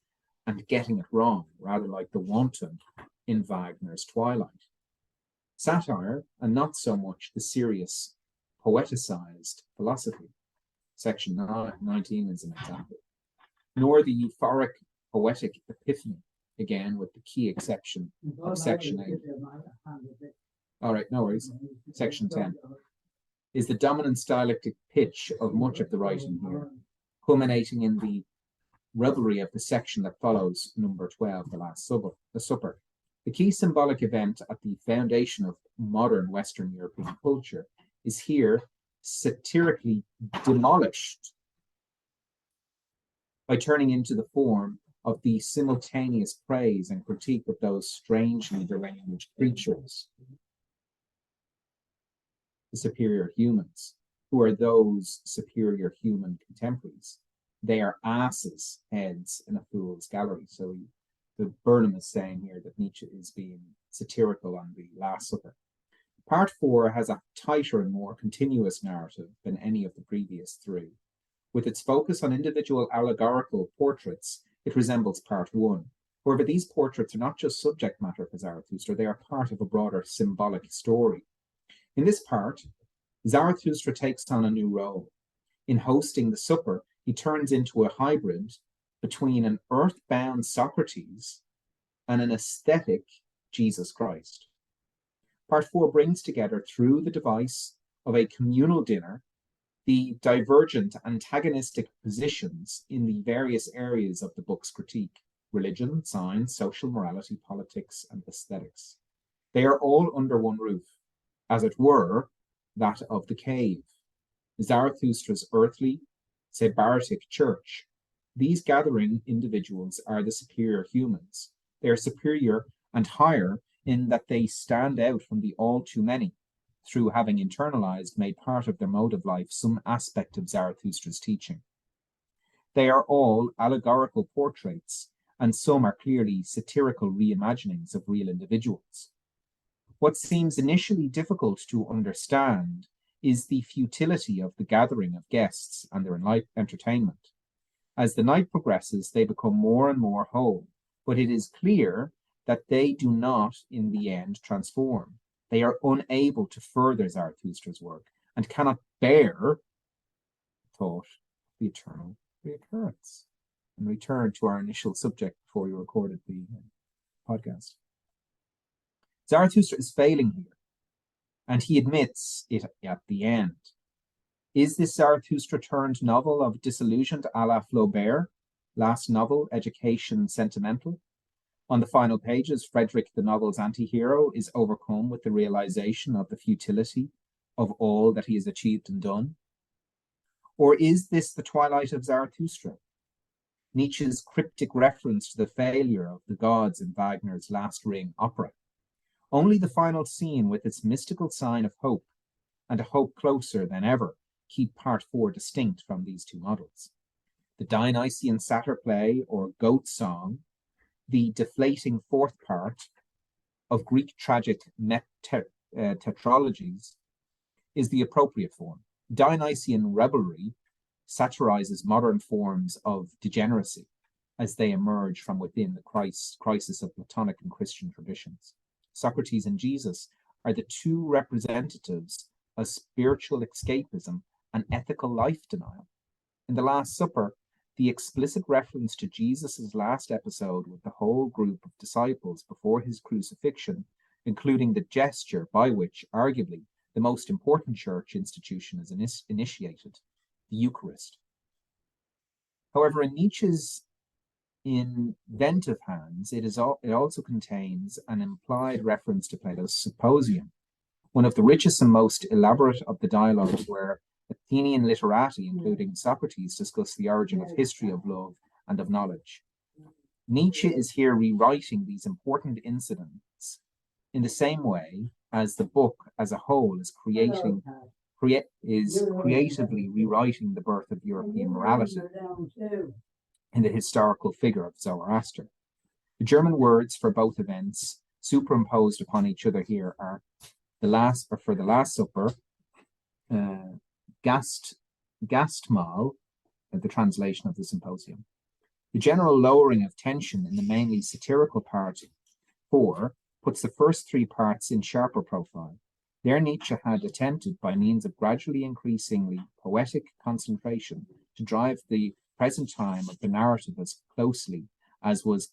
and getting it wrong, rather like the wanton in Wagner's Twilight. Satire, and not so much the serious, poeticized philosophy. Section 19 is an example. Nor the euphoric poetic epiphany, again with the key exception of section 8. All right, no worries. Section 10. is the dominant stylistic pitch of much of the writing here, culminating in the revelry of the section that follows number 12, the Last Supper. The key symbolic event at the foundation of modern Western European culture is here satirically demolished by turning into the form of the simultaneous praise and critique of those strangely deranged creatures, the superior humans, who are those superior human contemporaries. They are asses' heads in a fool's gallery. So the Burnham is saying here that Nietzsche is being satirical on the Last Supper. Part 4 has a tighter and more continuous narrative than any of the previous 3. With its focus on individual allegorical portraits, it resembles Part 1. However, these portraits are not just subject matter for Zarathustra, they are part of a broader symbolic story. In this part, Zarathustra takes on a new role. In hosting the supper, he turns into a hybrid between an earthbound Socrates and an aesthetic Jesus Christ. Part 4 brings together, through the device of a communal dinner, the divergent antagonistic positions in the various areas of the book's critique: religion, science, social morality, politics, and aesthetics. They are all under one roof, as it were, that of the cave, Zarathustra's earthly, Sabaratic church. These gathering individuals are the superior humans. They are superior and higher in that they stand out from the all too many, through having internalized, made part of their mode of life, some aspect of Zarathustra's teaching. They are all allegorical portraits, and some are clearly satirical reimaginings of real individuals. What seems initially difficult to understand is the futility of the gathering of guests and their entertainment. As the night progresses, they become more and more whole, but it is clear that they do not, in the end, transform. They are unable to further Zarathustra's work and cannot bear thought, the eternal reoccurrence. And return to our initial subject before we recorded the podcast. Zarathustra is failing here, and he admits it at the end. Is this Zarathustra turned novel of disillusioned a la Flaubert, last novel, Education Sentimental? On the final pages, Frederick, the novel's anti-hero, is overcome with the realization of the futility of all that he has achieved and done. Or is this the twilight of Zarathustra? Nietzsche's cryptic reference to the failure of the gods in Wagner's Last Ring opera. Only the final scene with its mystical sign of hope, and a hope closer than ever, keep Part 4 distinct from these two models. The Dionysian satyr play, or goat song, the deflating fourth part of Greek tragic tetralogies, is the appropriate form. Dionysian revelry satirizes modern forms of degeneracy as they emerge from within the crisis of Platonic and Christian traditions. Socrates and Jesus are the two representatives of spiritual escapism and ethical life denial. In the Last Supper, the explicit reference to Jesus' last episode with the whole group of disciples before his crucifixion, including the gesture by which, arguably, the most important church institution is initiated, the Eucharist. However, in Nietzsche's inventive hands, it also contains an implied reference to Plato's Symposium, one of the richest and most elaborate of the dialogues where Athenian literati, including Socrates, discuss the origin of history, of love, and of knowledge. Nietzsche is here rewriting these important incidents in the same way as the book as a whole is creatively rewriting the birth of European morality in the historical figure of Zoroaster. The German words for both events superimposed upon each other here are for the Last Supper, Gastmahl, the translation of the Symposium. The general lowering of tension in the mainly satirical part 4 puts the first 3 parts in sharper profile. There Nietzsche had attempted, by means of gradually increasingly poetic concentration, to drive the present time of the narrative as closely as was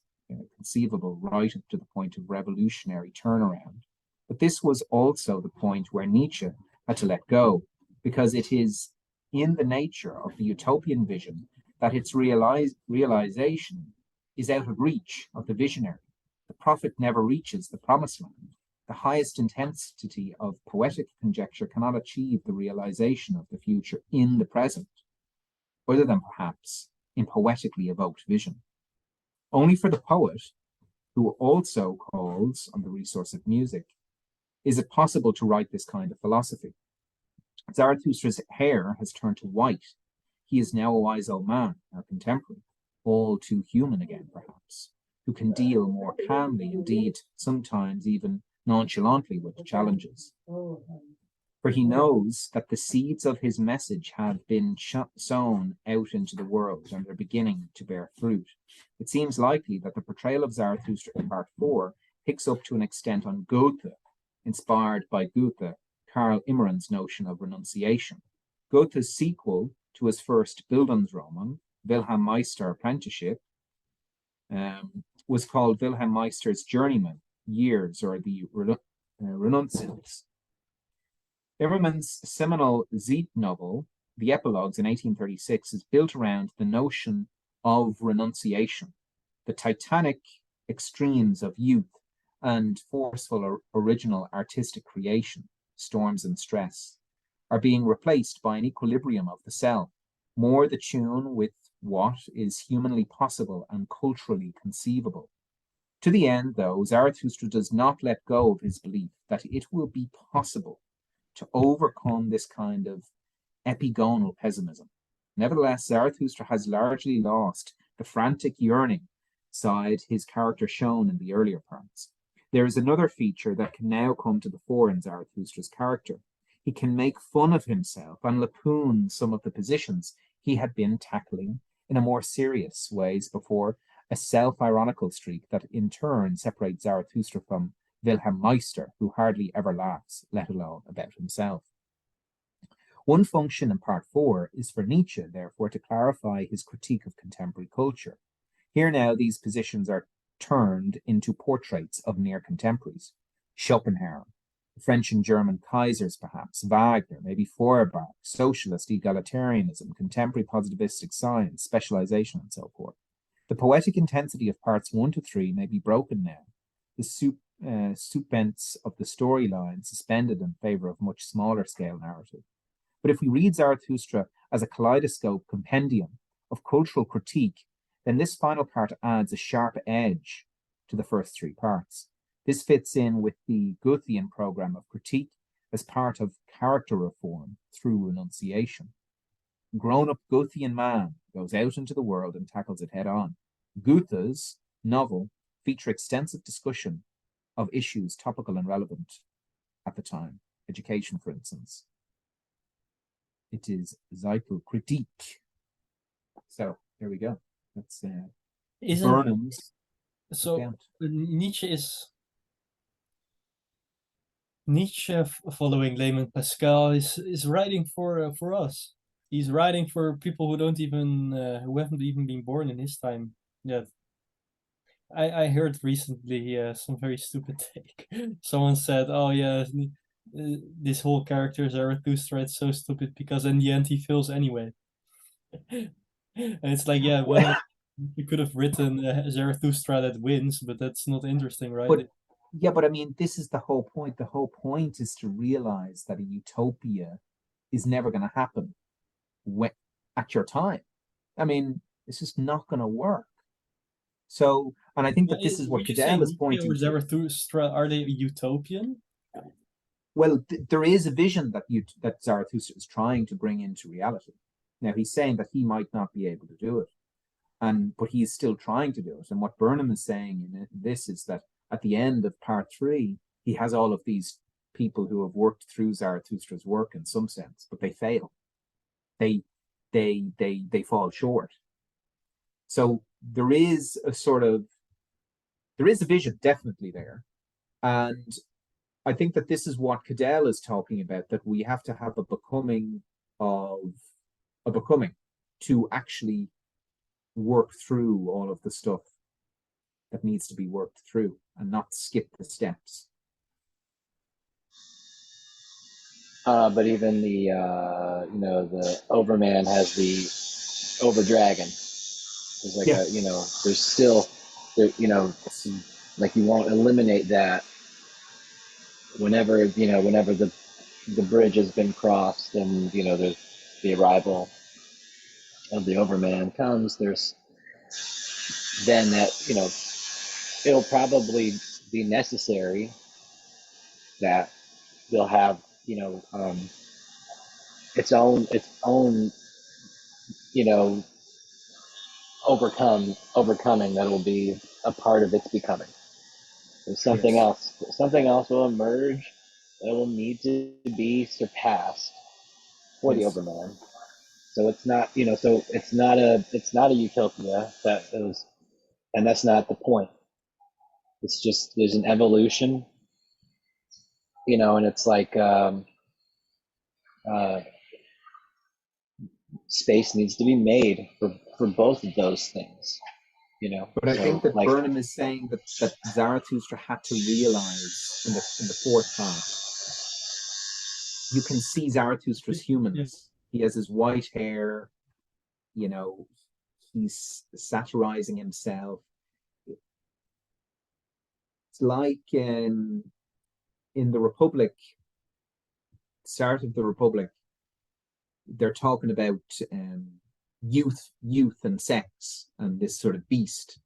conceivable right up to the point of revolutionary turnaround. But this was also the point where Nietzsche had to let go. because it is in the nature of the utopian vision that its realization is out of reach of the visionary. The prophet never reaches the promised land. The highest intensity of poetic conjecture cannot achieve the realization of the future in the present, other than perhaps in poetically evoked vision. Only for the poet, who also calls on the resource of music, is it possible to write this kind of philosophy. Zarathustra's hair has turned to white. He is now a wise old man, our contemporary, all too human again, perhaps, who can deal more calmly, indeed, sometimes even nonchalantly with the challenges. For he knows that the seeds of his message have been sown out into the world and are beginning to bear fruit. It seems likely that the portrayal of Zarathustra in Part 4 picks up to an extent on Goethe, inspired by Goethe, Karl Immerann's notion of renunciation. Goethe's sequel to his first Bildungsroman, Wilhelm Meister Apprenticeship, was called Wilhelm Meister's Journeyman, Years, or the Renunciants. Immermann's seminal Zeit novel, The Epilogues in 1836, is built around the notion of renunciation, the titanic extremes of youth and forceful original artistic creation, storms and stress, are being replaced by an equilibrium of the self, more the tune with what is humanly possible and culturally conceivable. To the end, though, Zarathustra does not let go of his belief that it will be possible to overcome this kind of epigonal pessimism. Nevertheless, Zarathustra has largely lost the frantic yearning side his character shown in the earlier parts. There is another feature that can now come to the fore in Zarathustra's character. He can make fun of himself and lampoon some of the positions he had been tackling in a more serious ways before, a self-ironical streak that in turn separates Zarathustra from Wilhelm Meister, who hardly ever laughs, let alone about himself. One function in Part 4 is for Nietzsche, therefore, to clarify his critique of contemporary culture. Here now these positions are turned into portraits of near contemporaries. Schopenhauer, French and German Kaisers perhaps, Wagner, maybe Feuerbach, socialist egalitarianism, contemporary positivistic science, specialization, and so forth. The poetic intensity of parts 1 to 3 may be broken now, the suspense of the storyline suspended in favor of much smaller scale narrative. But if we read Zarathustra as a kaleidoscope compendium of cultural critique, then this final part adds a sharp edge to the first 3 parts. This fits in with the Goethean program of critique as part of character reform through renunciation. A grown-up Goethean man goes out into the world and tackles it head on. Goethe's novel feature extensive discussion of issues topical and relevant at the time. Education, for instance. It is Psychokritik. So, there we go. That's Burnham's So account. Nietzsche, following Layman Pascal, is writing for us. He's writing for people who don't even who haven't even been born in his time yet. I heard recently some very stupid take. Someone said, "Oh yeah, this whole character Zarathustra, it's so stupid because in the end he fails anyway." And it's like, yeah, well, you could have written Zarathustra that wins, but that's not interesting, right? But yeah, but I mean, this is the whole point. The whole point is to realize that a utopia is never going to happen at your time. I mean, it's just not going to work. So, and I think that this is what Cadell is pointing to. Zarathustra, are they utopian? Well, there is a vision that Zarathustra is trying to bring into reality. Now, he's saying that he might not be able to do it, but he's still trying to do it. And what Burnham is saying in this is that at the end of part 3, he has all of these people who have worked through Zarathustra's work in some sense, but they fail. They fall short. So there is a vision definitely there. And I think that this is what Cadell is talking about, that we have to have a becoming to actually work through all of the stuff that needs to be worked through and not skip the steps. But even the the Overman has the Overdragon. There's like Yeah. there's still there like you won't eliminate that whenever the bridge has been crossed and the arrival of the Overman comes. There's then that it'll probably be necessary that they'll have its own you know overcoming that will be a part of its becoming. There's something Yes. else. Something else will emerge that will need to be surpassed for the Yes. Overman. So it's not, so it's not a utopia that is, and that's not the point. It's just there's an evolution, and it's like uh, space needs to be made for both of those things. But I So think that like, Burnham is saying that Zarathustra had to realize in the fourth part, you can see Zarathustra's humanness. He has his white hair, you know, he's satirizing himself. It's like in the Republic, start of the Republic, they're talking about youth and sex and this sort of beast.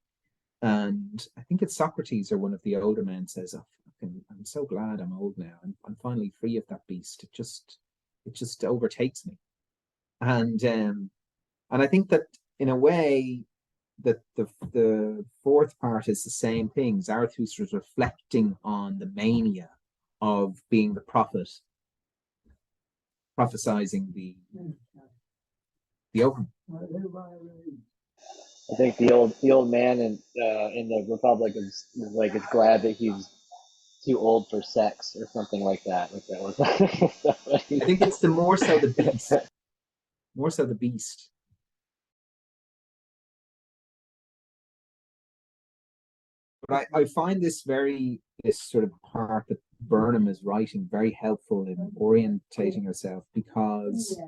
And I think it's Socrates or one of the older men says, "Oh, I'm so glad I'm old now. I'm finally free of that beast. It just overtakes me." And I think that in a way that the fourth part is the same thing. Zarathustra is reflecting on the mania of being the prophet, prophesizing the open. I think the old man in the Republic is like is glad that he's too old for sex or something like that. Like that was I think it's the more so the beast. But I find this sort of part that Burnham is writing very helpful in orientating herself because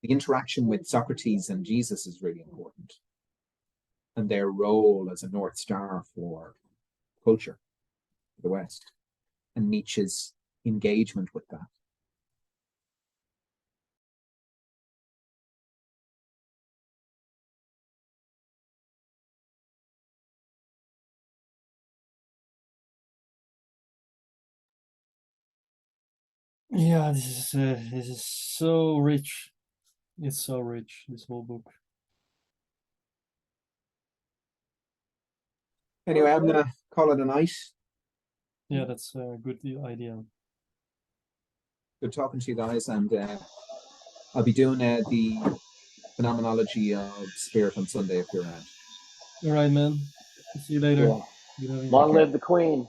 the interaction with Socrates and Jesus is really important, and their role as a North Star for culture, for the West, and Nietzsche's engagement with that. Yeah, this is so rich. It's so rich, this whole book. Anyway, I'm gonna call it a night. Yeah, that's a good idea. Good talking to you guys, and I'll be doing the phenomenology of spirit on Sunday if you're around. All right, man. See you later. Cool. Good having you. Long live the Queen.